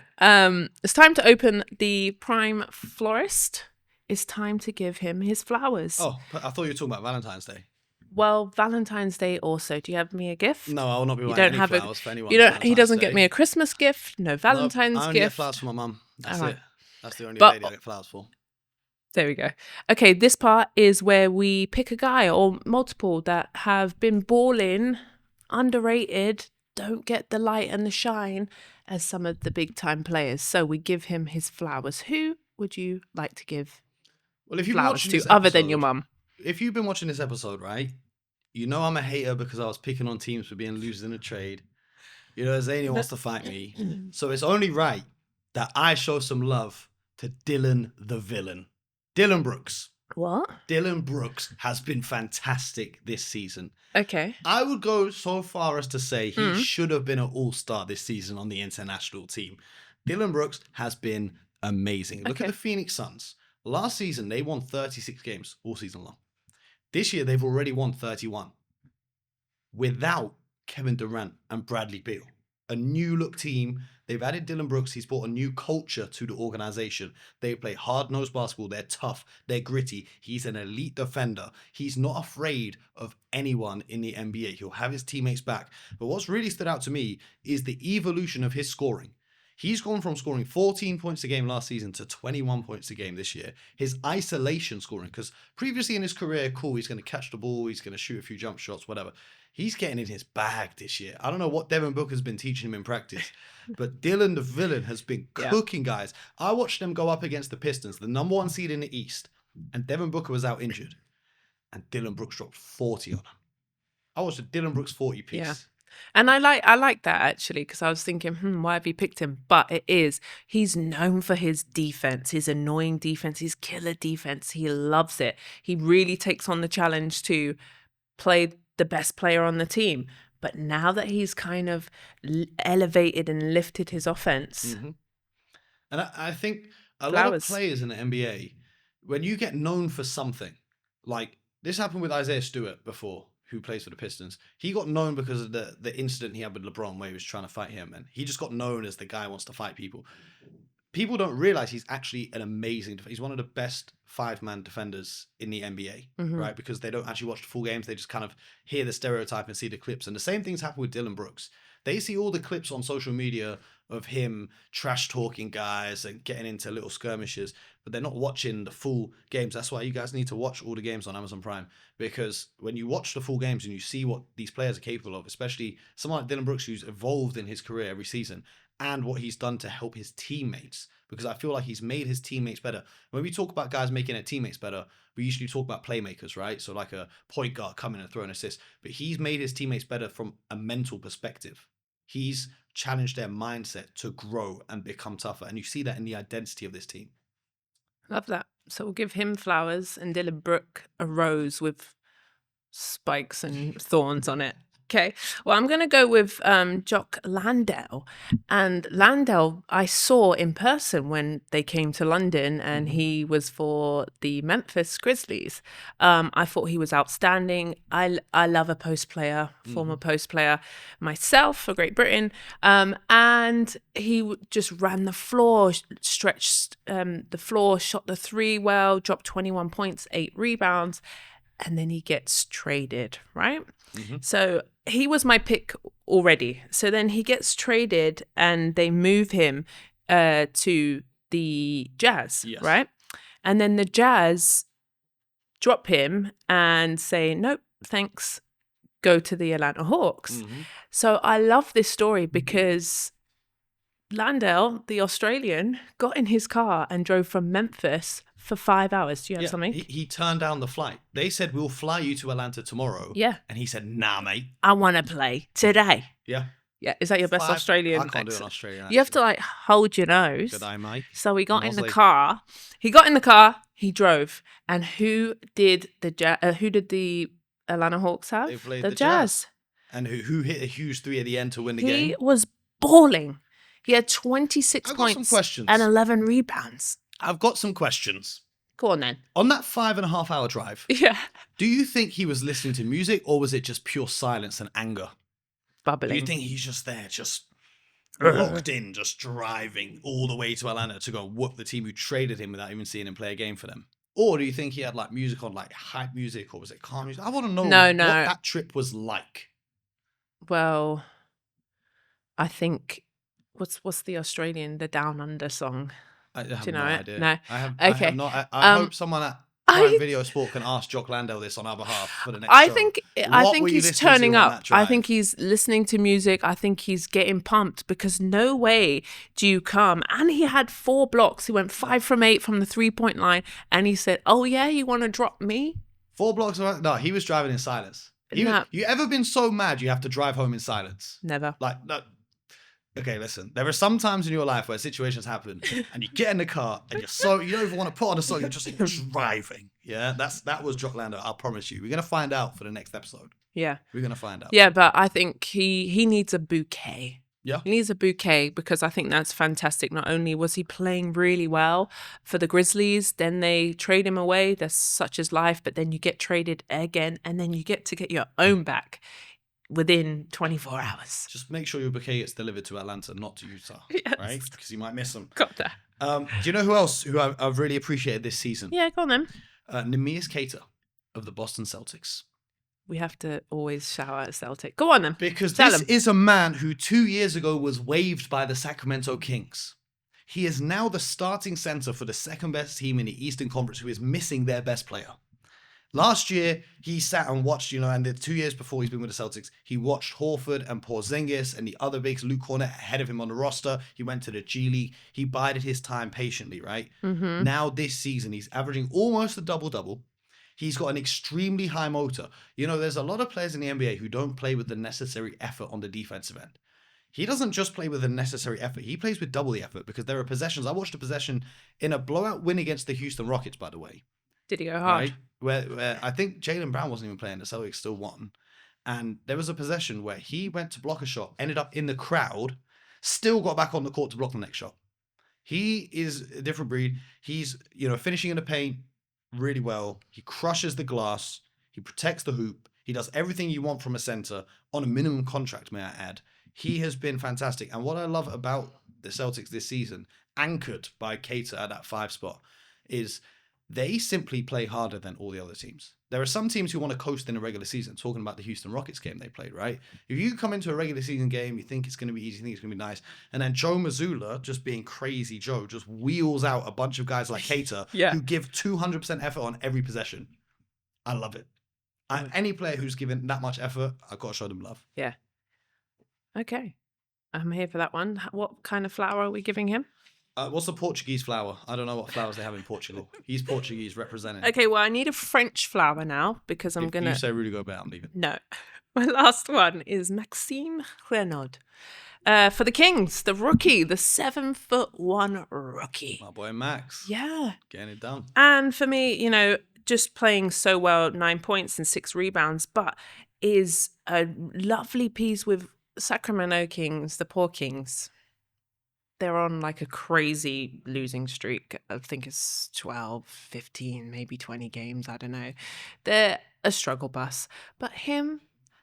It's time to open the Prime Florist. It's time to give him his flowers. Oh, I thought you were talking about Valentine's Day. Well, Valentine's Day also. Do you have me a gift? No, I will not be buying any flowers for anyone. He doesn't get me a Christmas gift. No Valentine's gift. I only get flowers for my mum. That's it. That's the only lady I get flowers for. There we go. Okay, this part is where we pick a guy or multiple that have been balling, underrated, don't get the light and the shine as some of the big time players. So we give him his flowers. Who would you like to give flowers to other than your mum? If you've been watching this episode, right, you know I'm a hater because I was picking on teams for being losers in a trade. You know, Azania wants to fight me. So it's only right that I show some love to Dylan the villain. Dylan Brooks. What? Dylan Brooks has been fantastic this season. Okay. I would go so far as to say he should have been an all-star this season on the international team. Dylan Brooks has been amazing. Look at the Phoenix Suns. Last season, they won 36 games all season long. This year, they've already won 31 without Kevin Durant and Bradley Beal. a new look team. They've added Dylan Brooks. He's brought a new culture to the organization. They play hard-nosed basketball. They're tough. They're gritty. He's an elite defender. He's not afraid of anyone in the NBA. He'll have his teammates back. But what's really stood out to me is the evolution of his scoring. He's gone from scoring 14 points a game last season to 21 points a game this year. His isolation scoring, because previously in his career, cool, he's going to catch the ball, he's going to shoot a few jump shots, whatever. He's getting in his bag this year. I don't know what Devin Booker's been teaching him in practice, but Dylan the Villain has been cooking guys. I watched them go up against the Pistons, the number 1 seed in the East, and Devin Booker was out injured, and Dylan Brooks dropped 40 on him. I watched a Dylan Brooks 40 piece. Yeah. And I like that actually, because I was thinking, why have you picked him? But he's known for his defense, his annoying defense, his killer defense. He loves it. He really takes on the challenge to play the best player on the team. But now that he's kind of elevated and lifted his offense. Mm-hmm. And I think a lot of players in the NBA, when you get known for something, like this happened with Isaiah Stewart before, who plays for the Pistons. He got known because of the incident he had with LeBron where he was trying to fight him, and he just got known as the guy who wants to fight people. People don't realize he's actually an amazing defender. He's one of the best 5-man defenders in the NBA, right? Because they don't actually watch the full games. They just kind of hear the stereotype and see the clips. And the same things happen with Dylan Brooks. They see all the clips on social media of him trash talking guys and getting into little skirmishes, but they're not watching the full games. That's why you guys need to watch all the games on Amazon Prime, because when you watch the full games and you see what these players are capable of, especially someone like Dylan Brooks, who's evolved in his career every season, and what he's done to help his teammates, because I feel like he's made his teammates better. When we talk about guys making their teammates better, we usually talk about playmakers, right? So like a point guard coming and throwing assists, but he's made his teammates better from a mental perspective. He's challenged their mindset to grow and become tougher. And you see that in the identity of this team. Love that. So we'll give him flowers and Dylan Brooks a rose with spikes and thorns on it. Okay. Well, I'm going to go with Jock Landale. And Landale, I saw in person when they came to London, and he was for the Memphis Grizzlies. I thought he was outstanding. I love a post player, former post player myself for Great Britain. And he just ran the floor, stretched the floor, shot the three well, dropped 21 points, 8 rebounds. And then he gets traded, right? So he was my pick already. So then he gets traded and they move him to the Jazz, right? And then the Jazz drop him and say, nope, thanks, go to the Atlanta Hawks. So I love this story because Landale, the Australian, got in his car and drove from Memphis for 5 hours. Do you have something? He turned down the flight. They said, we'll fly you to Atlanta tomorrow. Yeah. And he said, nah, mate. I want to play today. Yeah. Yeah. Is that your best Australian I can't do accent? an Australian accent. You have to like hold your nose. Good eye, mate. So he got in the car. He got in the car. He drove. And who did the Atlanta Hawks have? They played the Jazz. And who hit a huge 3 at the end to win the game? He was balling. He had 26 points and 11 rebounds. I've got some questions. Go on then. On that 5.5 hour drive, do you think he was listening to music, or was it just pure silence and anger? Bubbling. Do you think he's just there, just locked in, just driving all the way to Atlanta to go whoop the team who traded him without even seeing him play a game for them? Or do you think he had like music on, like hype music, or was it calm music? I want to know what that trip was like. Well, I think what's the Australian, the Down Under song? I have Do you no know idea. it? No. I have Okay. not. I hope someone at Prime Video Sport can ask Jock Landale this on our behalf for the next show. I think he's turning up. I think he's listening to music. I think he's getting pumped, because no way do you come. And he had 4 blocks. He went 5 from 8 from the 3-point line, and he said, "Oh yeah, you want to drop me?" 4 blocks. No, he was driving in silence. You ever been so mad you have to drive home in silence? Never. Like, no. Okay, listen. There are some times in your life where situations happen, and you get in the car, and you don't even want to put on a song. You're just driving. Yeah, that was Jock Landale. I'll promise you. We're gonna find out for the next episode. Yeah, we're gonna find out. Yeah, but I think he needs a bouquet. Yeah, he needs a bouquet, because I think that's fantastic. Not only was he playing really well for the Grizzlies, then they trade him away. That's such is life. But then you get traded again, and then you get to get your own back. within 24 hours. Just make sure your bouquet gets delivered to Atlanta, not to Utah, right? Because you might miss them. Got that. Do you know who else who I've really appreciated this season? Yeah, go on then. Neemias Queta of the Boston Celtics. We have to always shout out Celtic. Go on then. Because this is a man who 2 years ago was waived by the Sacramento Kings. He is now the starting center for the second best team in the Eastern Conference who is missing their best player. Last year, he sat and watched, and the 2 years before he's been with the Celtics, he watched Horford and Porzingis and the other bigs, Luke Cornett, ahead of him on the roster. He went to the G League. He bided his time patiently, right? Mm-hmm. Now this season, he's averaging almost a double-double. He's got an extremely high motor. There's a lot of players in the NBA who don't play with the necessary effort on the defensive end. He doesn't just play with the necessary effort. He plays with double the effort because there are possessions. I watched a possession in a blowout win against the Houston Rockets, by the way. Did he go hard? Right? Where I think Jaylen Brown wasn't even playing. The Celtics still won. And there was a possession where he went to block a shot, ended up in the crowd, still got back on the court to block the next shot. He is a different breed. He's, finishing in the paint really well. He crushes the glass. He protects the hoop. He does everything you want from a center on a minimum contract, may I add. He has been fantastic. And what I love about the Celtics this season, anchored by Queta at that 5 spot, is they simply play harder than all the other teams. There are some teams who want to coast in a regular season, talking about the Houston Rockets game they played, right? If you come into a regular season game, you think it's going to be easy, you think it's going to be nice, and then Joe Mazzulla, just being crazy Joe, just wheels out a bunch of guys like Queta who give 200% effort on every possession. I love it. Any player who's given that much effort, I've got to show them love. Yeah. Okay. I'm here for that one. What kind of flower are we giving him? What's the Portuguese flower? I don't know what flowers they have in Portugal. He's Portuguese representing. Okay, well, I need a French flower now because I'm going to... You say Rudy Gobert, I'm leaving. No. My last one is Maxime Renaud. For the Kings, the rookie, the 7'1" rookie. My boy Max. Yeah. Getting it done. And for me, just playing so well, 9 points and 6 rebounds, but is a lovely piece with Sacramento Kings, the poor Kings. They're on like a crazy losing streak. I think it's 12, 15, maybe 20 games. I don't know. They're a struggle bus. But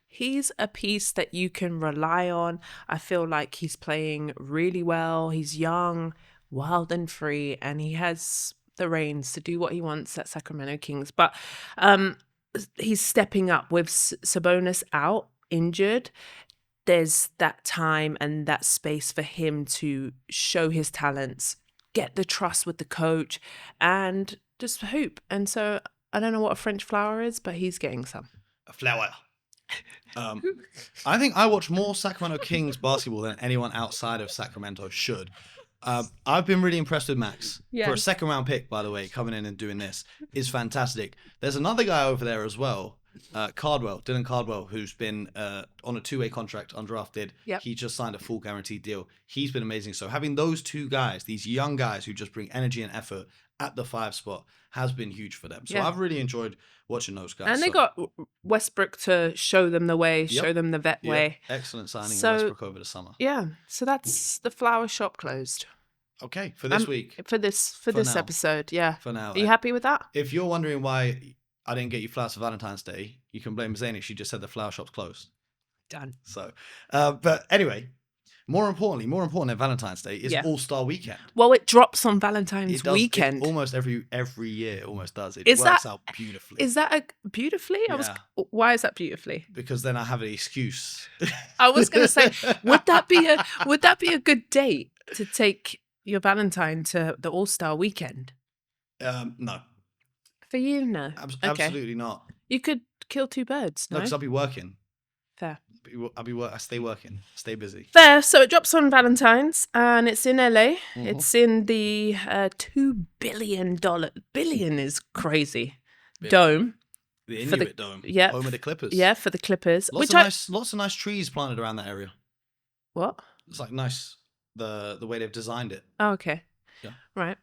he's a piece that you can rely on. I feel like he's playing really well. He's young, wild and free, and he has the reins to do what he wants at Sacramento Kings. But he's stepping up with Sabonis out, injured. There's that time and that space for him to show his talents, get the trust with the coach, and just hoop. And so I don't know what a French flower is, but he's getting some. A flower. I think I watch more Sacramento Kings basketball than anyone outside of Sacramento should. I've been really impressed with Max. Yeah. For a second round pick, by the way, coming in and doing this is fantastic. There's another guy over there as well. Dylan Cardwell, who's been on a 2-way contract, undrafted. Yep. He just signed a full guaranteed deal. He's been amazing. So having those two guys, these young guys who just bring energy and effort at the 5 spot has been huge for them. So I've really enjoyed watching those guys. And they got Westbrook to show them the way, show them the vet way. Excellent signing of Westbrook over the summer. Yeah. So that's the flower shop closed. Okay, for this week. For this episode, yeah. For now. Are you happy with that? If you're wondering why I didn't get you flowers for Valentine's Day, you can blame Azania. She just said the flower shop's closed. Done. So, but anyway, more important than Valentine's Day is All-Star Weekend. Well, it drops on Valentine's weekend. Almost every year, it almost does. It works out beautifully. Is that beautifully? Yeah. Why is that beautifully? Because then I have an excuse. I was going to say, would that be a good date to take your Valentine to the All-Star Weekend? No. For you, no. Absolutely not. You could kill 2 birds, no? because I'll be working. Fair. I stay working. Stay busy. Fair. So it drops on Valentine's and it's in LA. Mm-hmm. It's in the $2 billion. Billion is crazy. Dome. The Inuit Dome. Yeah. Home of the Clippers. Yeah, for the Clippers. Lots of nice trees planted around that area. What? It's like nice the way they've designed it. Oh, okay. Yeah. Right.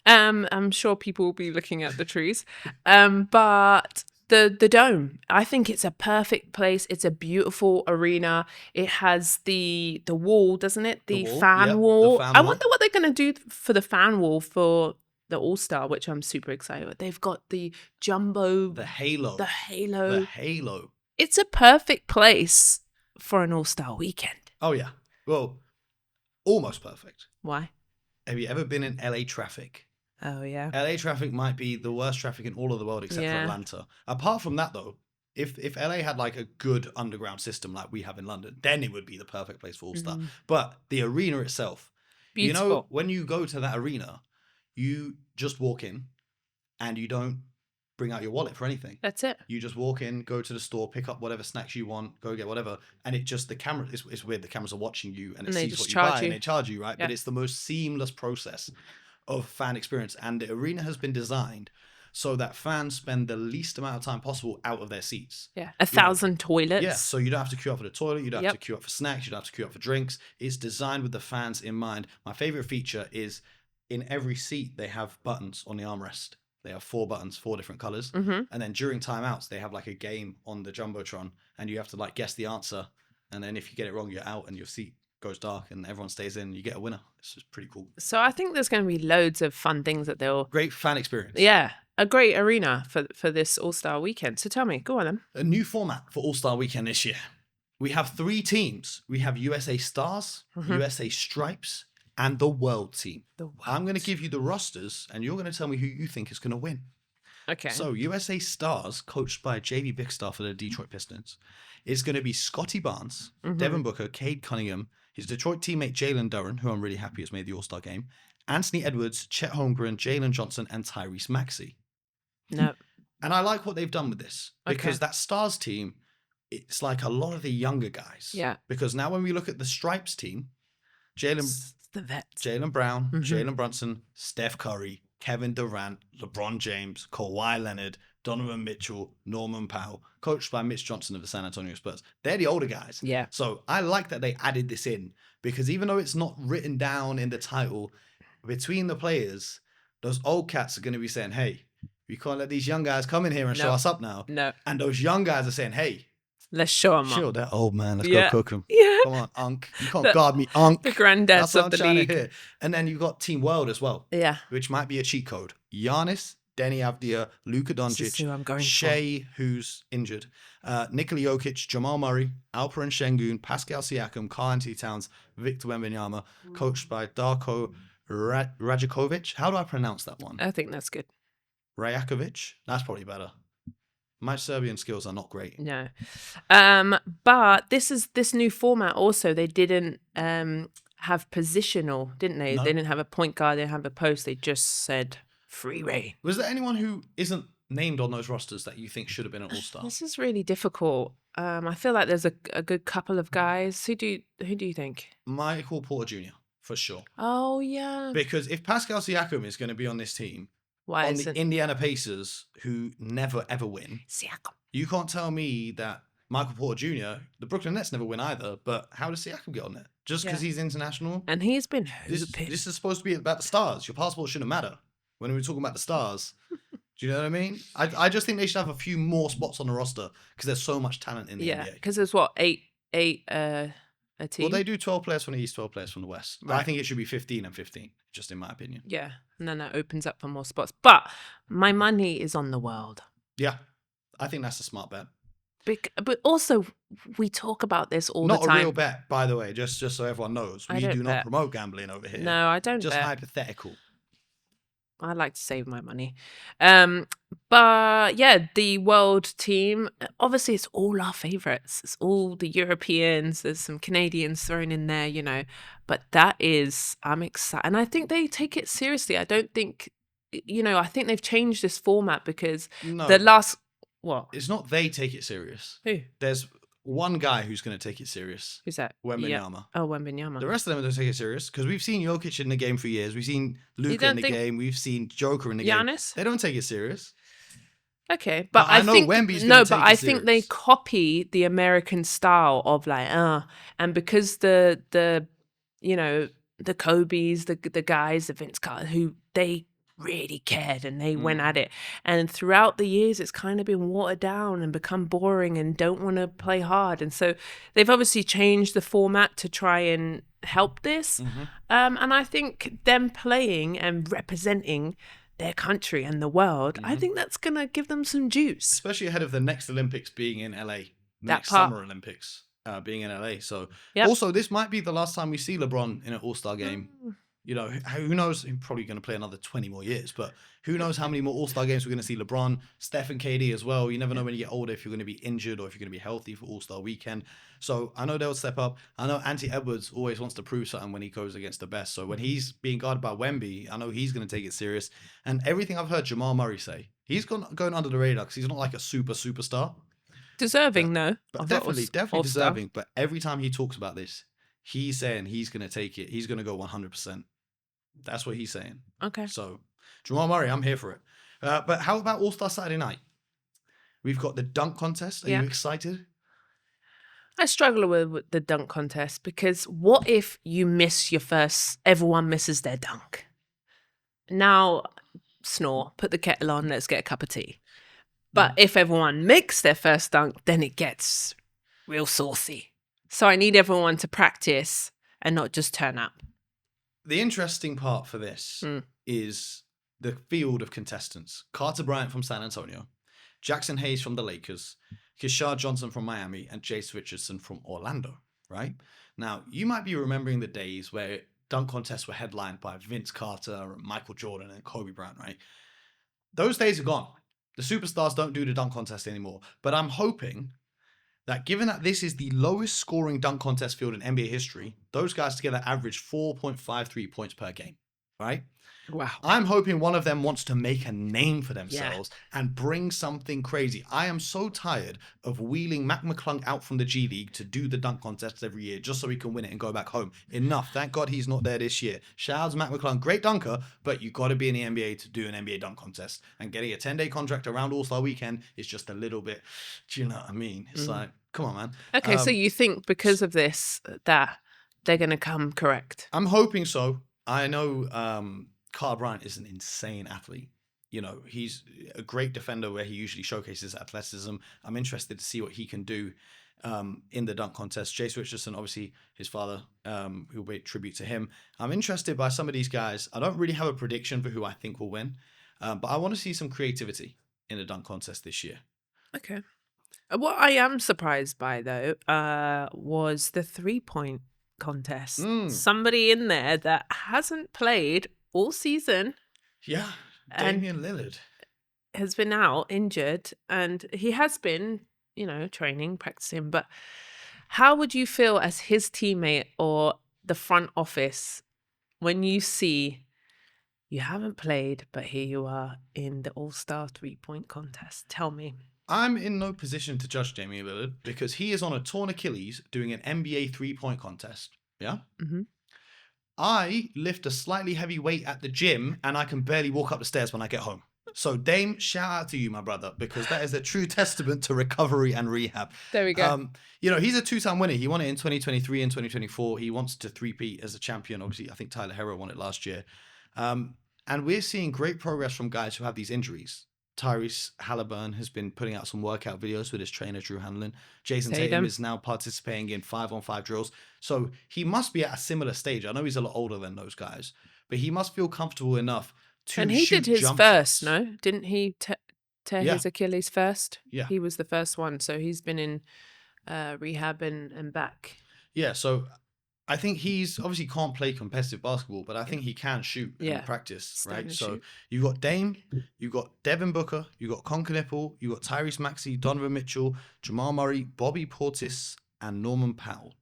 I'm sure people will be looking at the trees. But the Dome, I think it's a perfect place. It's a beautiful arena. It has the wall, doesn't it? The fan wall. I wonder what they're going to do for the fan wall for the All-Star, which I'm super excited about. They've got the jumbo. The halo. The halo. The halo. It's a perfect place for an all-star weekend. Oh, yeah. Well, almost perfect. Why? Have you ever been in LA traffic? Oh, yeah. LA traffic might be the worst traffic in all of the world except for Atlanta. Apart from that, though, if LA had like a good underground system like we have in London, then it would be the perfect place for All-Star. But the arena itself, beautiful. You know, when you go to that arena, you just walk in and you don't bring out your wallet for anything. That's it. You just walk in, go to the store, pick up whatever snacks you want, go get whatever. And it just, the camera, it's weird. The cameras are watching you and it sees what you buy and they charge you, right? Yeah. But it's the most seamless process of fan experience. And the arena has been designed so that fans spend the least amount of time possible out of their seats. Yeah. 1,000 toilets. Yeah. So you don't have to queue up for the toilet. You don't have to queue up for snacks. You don't have to queue up for drinks. It's designed with the fans in mind. My favorite feature is in every seat, they have buttons on the armrest. They have 4 buttons, 4 different colors. And then during timeouts, they have like a game on the Jumbotron and you have to like guess the answer. And then if you get it wrong, you're out and your seat goes dark and everyone stays in and you get a winner. It's just pretty cool. So I think there's going to be loads of fun things that they'll... Great fan experience. Yeah. A great arena for this All-Star weekend. So tell me, go on then. A new format for All-Star weekend this year. We have 3 teams. We have USA Stars, USA Stripes, and the World Team. I'm going to give you the rosters, and you're going to tell me who you think is going to win. Okay. So USA Stars, coached by JV Bickerstaff for the Detroit Pistons, is going to be Scotty Barnes, Devin Booker, Cade Cunningham, his Detroit teammate Jalen Duren, who I'm really happy has made the All-Star game, Anthony Edwards, Chet Holmgren, Jalen Johnson, and Tyrese Maxey. No. And I like what they've done with this because that Stars team, it's like a lot of the younger guys. Yeah. Because now when we look at the Stripes team, the vets. Jaylen Brown, Jalen Brunson, Steph Curry, Kevin Durant, LeBron James, Kawhi Leonard, Donovan Mitchell, Norman Powell, coached by Mitch Johnson of the San Antonio Spurs. They're the older guys. Yeah. So I like that they added this in because even though it's not written down in the title, between the players, those old cats are going to be saying, hey, we can't let these young guys come in here and show us up now. No. And those young guys are saying, hey, let's show them up. That old man. Let's go cook him. Yeah. Come on, Unk. You can't guard me, Unk. The granddads of the league. And then you've got Team World as well. Yeah. Which might be a cheat code. Giannis, Denny Avdia, Luka Doncic, Shea, who's injured, Nikola Jokic, Jamal Murray, Alperen Şengün, Pascal Siakam, Karl-Anthony Towns, Victor Wembanyama, coached by Darko Rajakovic. How do I pronounce that one? I think that's good. Rajakovic? That's probably better. My Serbian skills are not great. No. But this new format also, they didn't have positional, didn't they? No. They didn't have a point guard, they didn't have a post. They just said free reign. Was there anyone who isn't named on those rosters that you think should have been an All-Star? This is really difficult. I feel like there's a good couple of guys. Who do you think? Michael Porter Jr., for sure. Oh, yeah. Because if Pascal Siakam is going to be on this team, on the Indiana Pacers, who never, ever win, Siakam. You can't tell me that Michael Porter Jr., the Brooklyn Nets never win either, but how does Siakam get on there? Just because he's international? And he's been hooping. This is supposed to be about the stars. Your passport shouldn't matter when we're talking about the stars. Do you know what I mean? I just think they should have a few more spots on the roster because there's so much talent in the NBA. Yeah, because there's what, eight a team? Well, they do 12 players from the East, 12 players from the West. Right. I think it should be 15 and 15, just in my opinion. Yeah, and then that opens up for more spots. But my money is on the World. Yeah, I think that's a smart bet. But also, we talk about this all the time. Not a real bet, by the way, just so everyone knows. We do not promote gambling over here. No, I don't Just hypothetical. I like to save my money. But yeah, the World team, obviously it's all our favourites. It's all the Europeans. There's some Canadians thrown in there, you know. But I'm excited. And I think they take it seriously. I don't think, I think they've changed this format because the last... What? It's not they take it serious. Who? There's one guy who's going to take it serious. Who's that? Wembanyama. Yeah. Oh, Wembanyama. The rest of them don't take it serious because we've seen Jokic in the game for years. We've seen Luka in the game. We've seen Joker in the game. They don't take it serious. Okay, but I know think Wemby's I think they copy the American style of and because the Kobe's, the guys, the Vince Carter, who they really cared and they went at it, and throughout the years it's kind of been watered down and become boring and don't want to play hard, and so they've obviously changed the format to try and help this. And I think them playing and representing their country and the world, I think that's gonna give them some juice, especially ahead of the next Olympics being in LA, next Summer Olympics. being in LA. So Yep. also this might be the last time we see LeBron in an All-Star game. You know, who knows? He's probably going to play another 20 more years, but who knows how many more All-Star games we're going to see LeBron, Steph, and KD as well. You never know when you get older if you're going to be injured or if you're going to be healthy for All-Star weekend. So I know they'll step up. I know Ante Edwards always wants to prove something when he goes against the best. So when he's being guarded by Wemby, I know he's going to take it serious. And everything I've heard Jamal Murray say, he's going under the radar because he's not like a superstar. Deserving, though. But definitely deserving. But every time he talks about this, he's saying he's going to take it. He's going to go 100%. That's what he's saying. Okay. So, Jamal Murray, I'm here for it. But how about All-Star Saturday night? We've got the dunk contest. Are you excited? I struggle with the dunk contest because what if you miss your first, everyone misses their dunk? Now, snore, put the kettle on, let's get a cup of tea. But if everyone makes their first dunk, then it gets real saucy. So I need everyone to practice and not just turn up. The interesting part for this is the field of contestants. Carter Bryant from San Antonio, Jackson Hayes from the Lakers, Kishard Johnson from Miami, and Jace Richardson from Orlando, right? Now, you might be remembering the days where dunk contests were headlined by Vince Carter, Michael Jordan, and Kobe Bryant, right? Those days are gone. The superstars don't do the dunk contest anymore. But I'm hoping that given that this is the lowest scoring dunk contest field in NBA history, those guys together average 4.53 points per game, right? Wow. I'm hoping one of them wants to make a name for themselves and bring something crazy. I am so tired of wheeling Mac McClung out from the G League to do the dunk contests every year just so he can win it and go back home. Enough. Thank God he's not there this year. Shout out to Mac McClung. Great dunker, but you got to be in the NBA to do an NBA dunk contest. And getting a 10-day contract around All-Star weekend is just a little bit, do you know what I mean? It's like, come on, man. Okay, so you think because of this that they're going to come correct? I'm hoping so. I know Carter Bryant is an insane athlete. You know, he's a great defender where he usually showcases athleticism. I'm interested to see what he can do in the dunk contest. Jace Richardson, obviously his father, who'll pay tribute to him. I'm interested by some of these guys. I don't really have a prediction for who I think will win, but I want to see some creativity in the dunk contest this year. Okay. What I am surprised by, though, was the 3-point contest. Somebody in there that hasn't played all season. Yeah, Damian Lillard has been out injured, and he has been, you know, training, practicing. But how would you feel as his teammate or the front office when you see you haven't played, but here you are in the All-Star 3-point contest? Tell me. I'm in no position to judge Damian Lillard because he is on a torn Achilles doing an NBA 3-point contest. Yeah? Mm-hmm. I lift a slightly heavy weight at the gym and I can barely walk up the stairs when I get home. So Dame, shout out to you, my brother, because that is a true testament to recovery and rehab. There we go. You know, he's a 2-time winner. He won it in 2023 and 2024. He wants to three-peat as a champion. Obviously, I think Tyler Herro won it last year. And we're seeing great progress from guys who have these injuries. Tyrese Halliburton has been putting out some workout videos with his trainer, Drew Hanlon. Jason Tatum is now participating in 5-on-5 drills. So he must be at a similar stage. I know he's a lot older than those guys, but he must feel comfortable enough to And he shoot did his jump first, shots. no? Didn't he tear his Achilles first? Yeah. He was the first one. So he's been in rehab and back. Yeah, so I think he's obviously can't play competitive basketball, but I think he can shoot in practice, right? So you've got Dame, you've got Devin Booker, you've got Conker, you've got Tyrese Maxey, Donovan Mitchell, Jamal Murray, Bobby Portis, and Norman Powell.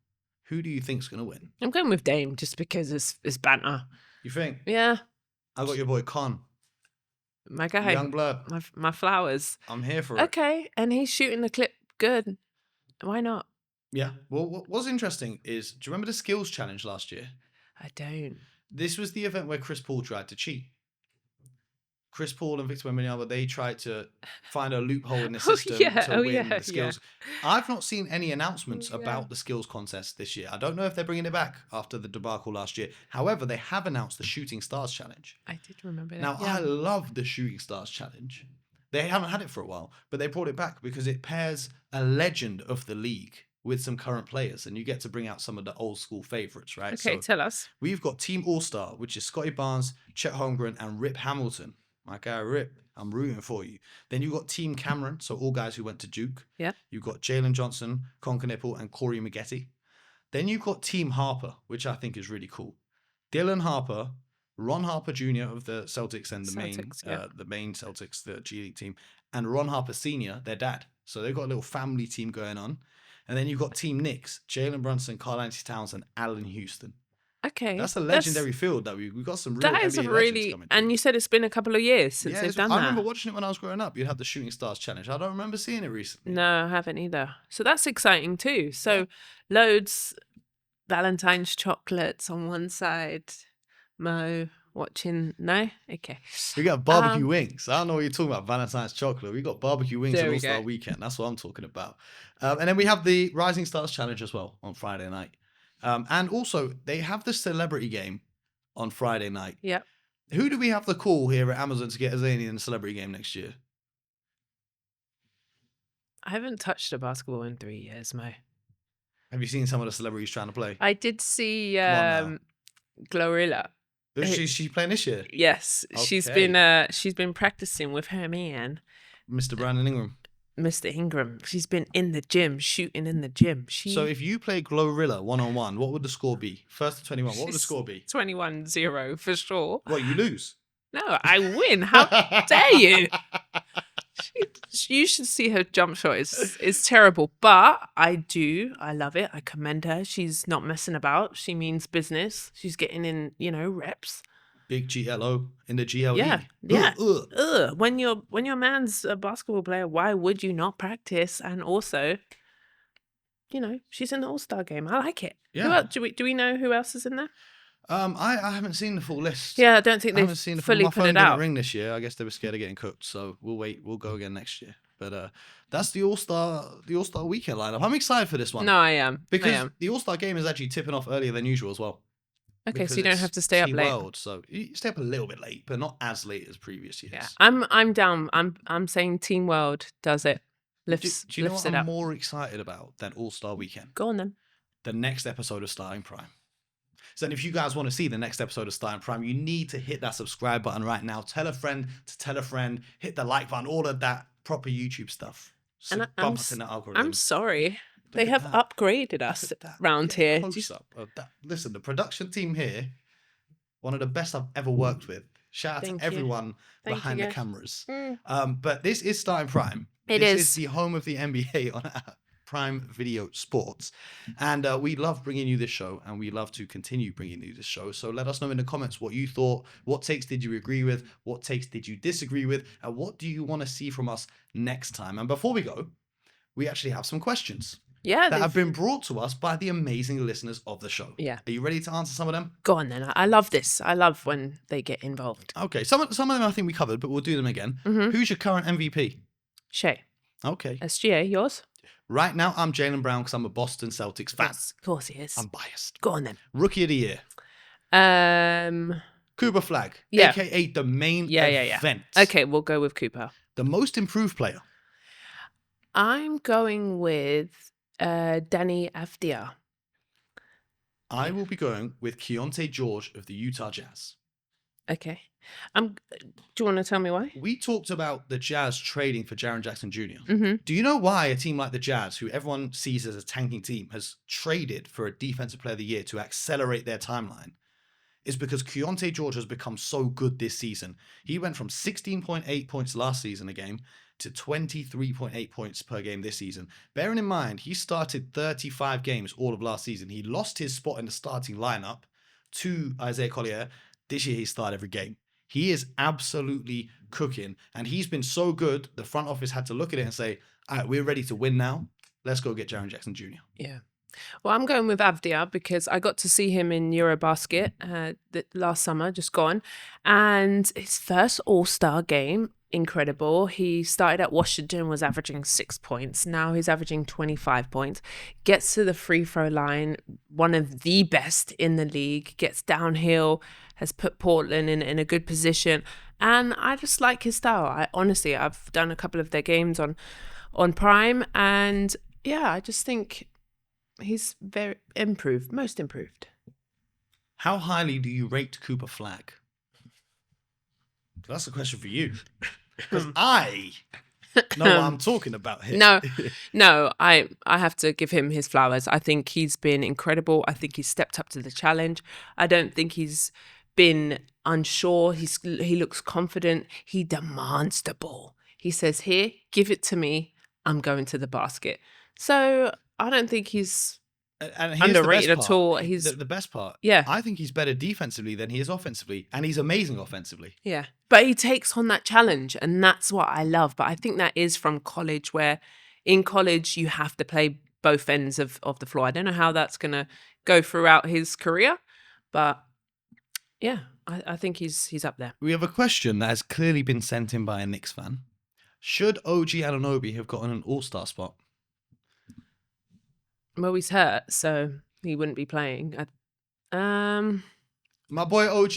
Who do you think's going to win? I'm going with Dame just because it's banter. You think? Yeah. I got your boy Con. My guy. Young blood. My flowers. I'm here for it. Okay, and he's shooting the clip good. Why not? Yeah. Well, what's interesting is, do you remember the skills challenge last year? I don't. This was the event where Chris Paul tried to cheat. Chris Paul and Victor Wembanyama, they tried to find a loophole in the system to win the skills. Yeah. I've not seen any announcements about the skills contest this year. I don't know if they're bringing it back after the debacle last year. However, they have announced the Shooting Stars Challenge. I did remember that. Now, I love the Shooting Stars Challenge. They haven't had it for a while, but they brought it back because it pairs a legend of the league with some current players, and you get to bring out some of the old school favorites, right? Okay, so tell us. We've got Team All-Star, which is Scotty Barnes, Chet Holmgren, and Rip Hamilton. My guy Rip. I'm rooting for you. Then you've got Team Cameron, so all guys who went to Duke. Yeah. You've got Jalen Johnson, Conker and Corey Maggette. Then you've got Team Harper, which I think is really cool. Dylan Harper, Ron Harper Jr. of the Celtics and the main Celtics, the G League team, and Ron Harper Sr., their dad. So they've got a little family team going on. And then you've got Team Knicks, Jalen Brunson, Karl-Anthony Towns, and Allen Houston. Okay. That's a legendary field that we've got some real NBA legends coming and you said it's been a couple of years since they've done that. I remember watching it when I was growing up. You'd have the Shooting Stars Challenge. I don't remember seeing it recently. No, I haven't either. So that's exciting too. So loads Valentine's chocolates on one side. Mo watching. No? Okay. We got barbecue wings. I don't know what you're talking about, Valentine's chocolate. We got barbecue wings on All-Star Weekend. That's what I'm talking about. And then we have the Rising Stars Challenge as well on Friday night. And also, they have the celebrity game on Friday night. Yep. Who do we have to call here at Amazon to get Azania in the celebrity game next year? I haven't touched a basketball in 3 years, Mo. Have you seen some of the celebrities trying to play? I did see Glorilla. Is she playing this year? Yes. Okay. She's been practicing with her man. Mr. Brandon Ingram. Mr. Ingram. She's been in the gym, shooting in the gym. So if you play Glorilla 1-on-1, what would the score be? 1st to 21, what would the score be? 21-0 for sure. What, you lose? No, I win. How dare you? You should see her jump shot. It's terrible. But I love it. I commend her. She's not messing about. She means business. She's getting in, reps. Big GLO in the GLE. Yeah. When your man's a basketball player, why would you not practice? And also, she's in the All-Star game. I like it. Yeah. Who else, do we know who else is in there? I haven't seen the full list. Yeah, I don't think they've fully put it out. Didn't ring this year. I guess they were scared of getting cooked, so we'll wait. We'll go again next year. But that's the All-Star Weekend lineup. I'm excited for this one. No, I am. Because the All-Star game is actually tipping off earlier than usual as well. Okay, so you don't have to stay up late. World, so you stay up a little bit late, but not as late as previous years. Yeah, I'm down. I'm saying Team World does it. Do you know what I'm more excited about than All-Star Weekend? Go on then. The next episode of Starting Prime. So if you guys want to see the next episode of Starting Prime, you need to hit that subscribe button right now. Tell a friend to tell a friend. Hit the like button. All of that proper YouTube stuff. So and bump us in the algorithm. I'm sorry. They have upgraded us round here. Listen, the production team here, one of the best I've ever worked with. Shout out to everyone behind the cameras. But this is Starting Prime. This is the home of the NBA on Prime Video Sports. And we love bringing you this show, and we love to continue bringing you this show. So let us know in the comments what you thought. What takes did you agree with? What takes did you disagree with? And what do you want to see from us next time? And before we go, we actually have some questions. Yeah, that have been brought to us by the amazing listeners of the show. Yeah. Are you ready to answer some of them? Go on then. I love this. I love when they get involved. Okay. Some of them I think we covered, but we'll do them again. Mm-hmm. Who's your current MVP? Shea. Okay. SGA, yours? Right now, I'm Jaylen Brown because I'm a Boston Celtics fan. Yes, of course he is. I'm biased. Go on then. Rookie of the year. Cooper Flag. Yeah. AKA the main event. Okay, we'll go with Cooper. The most improved player. I'm going with Danny Avdija. I will be going with Keontae George of the Utah Jazz. Okay. Do you want to tell me why? We talked about the Jazz trading for Jaren Jackson Jr. Mm-hmm. Do you know why a team like the Jazz, who everyone sees as a tanking team, has traded for a Defensive Player of the Year to accelerate their timeline? Is because Keontae George has become so good this season. He went from 16.8 points last season a game to 23.8 points per game this season. Bearing in mind, he started 35 games all of last season. He lost his spot in the starting lineup to Isaiah Collier. This year, he started every game. He is absolutely cooking, and he's been so good, the front office had to look at it and say, all right, we're ready to win now. Let's go get Jaren Jackson Jr. Yeah. Well, I'm going with Avdija because I got to see him in Eurobasket last summer, just gone. And his first All-Star game, incredible. He started at Washington, was averaging 6 points. Now he's averaging 25 points. Gets to the free throw line, one of the best in the league. Gets downhill, has put Portland in a good position. And I just like his style. I've done a couple of their games on Prime. And yeah, I just think he's very improved, most improved. How highly do you rate Cooper Flag? That's a question for you. Because I know what I'm talking about here. No, I have to give him his flowers. I think he's been incredible. I think he's stepped up to the challenge. I don't think he's been unsure. He looks confident. He demands the ball. He says, "Here, give it to me. I'm going to the basket." So I don't think he's underrated at all. He's the best part. Yeah. I think he's better defensively than he is offensively, and he's amazing offensively. Yeah. But he takes on that challenge, and that's what I love. But I think that is from college, where in college you have to play both ends of the floor. I don't know how that's going to go throughout his career, but yeah, I think he's up there. We have a question that has clearly been sent in by a Knicks fan. Should OG Anunoby have gotten an all-star spot? Well, he's hurt, so he wouldn't be playing. My boy OG,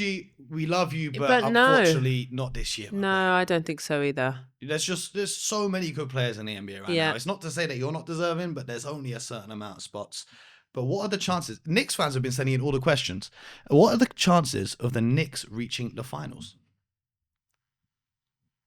we love you, but unfortunately not this year. No, I don't think so either. There's so many good players in the NBA right now. It's not to say that you're not deserving, but there's only a certain amount of spots. But what are the chances? Knicks fans have been sending in all the questions. What are the chances of the Knicks reaching the finals?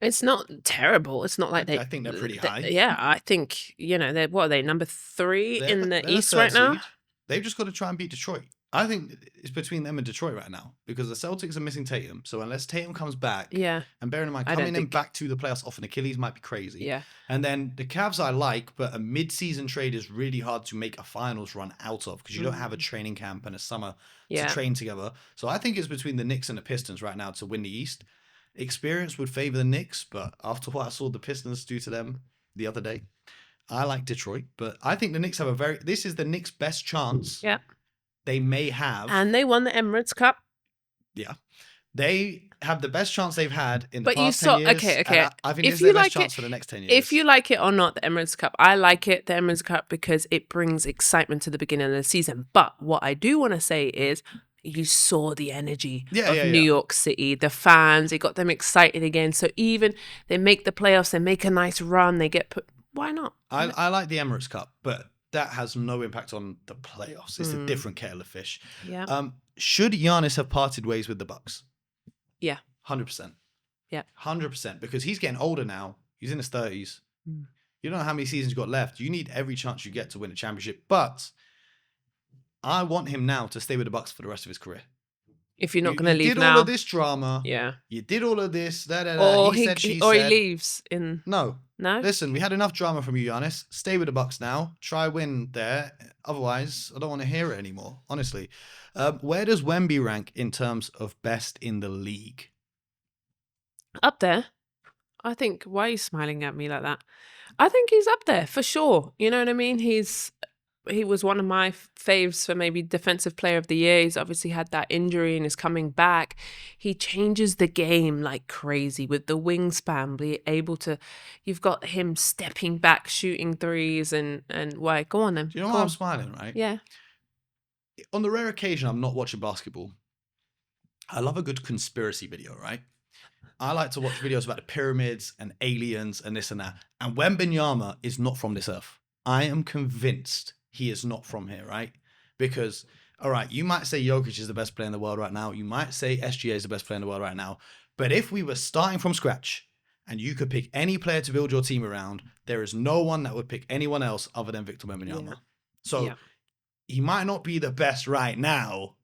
It's not terrible. It's not like I think they're pretty high. Yeah, I think, they're number 3 in the East right now? Seed. They've just got to try and beat Detroit. I think it's between them and Detroit right now because the Celtics are missing Tatum. So unless Tatum comes back, and bearing in mind coming in back to the playoffs off an Achilles might be crazy. Yeah. And then the Cavs I like, but a mid-season trade is really hard to make a finals run out of because you don't have a training camp and a summer to train together. So I think it's between the Knicks and the Pistons right now to win the East. Experience would favor the Knicks, but after what I saw the Pistons do to them the other day, I like Detroit. But I think the Knicks have this is the Knicks' best chance. Yeah. They may have. And they won the Emirates Cup. Yeah. They have the best chance they've had in the past 10 years. Okay. I think this is their best chance for the next 10 years. If you like it or not, the Emirates Cup, I like it, the Emirates Cup, because it brings excitement to the beginning of the season. But what I do want to say is you saw the energy of New York City, the fans, it got them excited again. So even they make the playoffs, they make a nice run, they get put. Why not? I like the Emirates Cup, but that has no impact on the playoffs. It's a different kettle of fish. Yeah. Should Giannis have parted ways with the Bucks? Yeah. 100%. Yeah. 100%. Because he's getting older now. He's in his 30s. You don't know how many seasons you got left. You need every chance you get to win a championship. But I want him now to stay with the Bucks for the rest of his career. If you're not going to leave now. You did all of this drama. Yeah. You did all of this. Or he leaves in. No. No? Listen, we had enough drama from you, Giannis. Stay with the Bucks now. Try win there. Otherwise, I don't want to hear it anymore, honestly. Where does Wemby rank in terms of best in the league? Up there. I think, why are you smiling at me like that? I think he's up there for sure. You know what I mean? He was one of my faves for maybe Defensive Player of the Year. He's obviously had that injury and is coming back. He changes the game like crazy with the wingspan, be able to. You've got him stepping back, shooting threes, and why? Go on then. Do you know why I'm smiling, right? Yeah. On the rare occasion I'm not watching basketball, I love a good conspiracy video, right? I like to watch videos about the pyramids and aliens and this and that. And Wembanyama is not from this earth. I am convinced he is not from here, right? Because, all right, you might say Jokic is the best player in the world right now. You might say SGA is the best player in the world right now. But if we were starting from scratch and you could pick any player to build your team around, there is no one that would pick anyone else other than Victor Wembanyama. Yeah. So he might not be the best right now,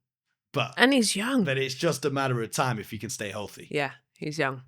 and he's young. But it's just a matter of time if he can stay healthy. Yeah, he's young.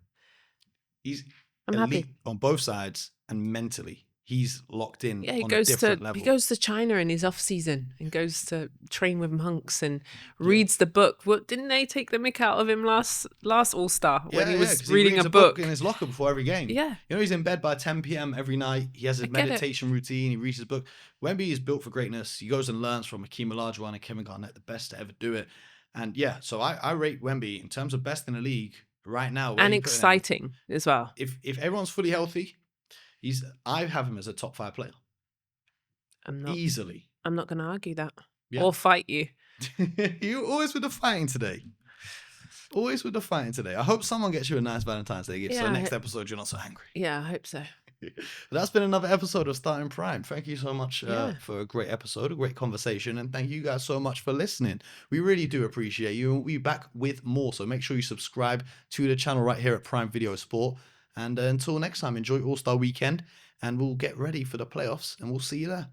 He's I'm elite happy. On both sides and mentally. He's locked in on a different level. He goes to China in his off season and goes to train with monks and reads the book. What didn't they take the mick out of him last All-Star when he was reading a book in his locker before every game? Yeah. You know, he's in bed by 10 p.m. every night. He has his meditation routine. He reads his book. Wemby is built for greatness. He goes and learns from Hakeem Olajuwon and Kevin Garnett, the best to ever do it. And yeah, so I rate Wemby in terms of best in the league right now. And exciting as well. If everyone's fully healthy, I have him as a top 5 player. Easily. I'm not going to argue that or fight you. You always with the fighting today. Always with the fighting today. I hope someone gets you a nice Valentine's Day gift. So next episode you're not so angry. Yeah, I hope so. That's been another episode of Starting Prime. Thank you so much for a great episode, a great conversation, and thank you guys so much for listening. We really do appreciate you, and we'll be back with more. So make sure you subscribe to the channel right here at Prime Video Sport. And until next time, enjoy All-Star Weekend, and we'll get ready for the playoffs, and we'll see you there.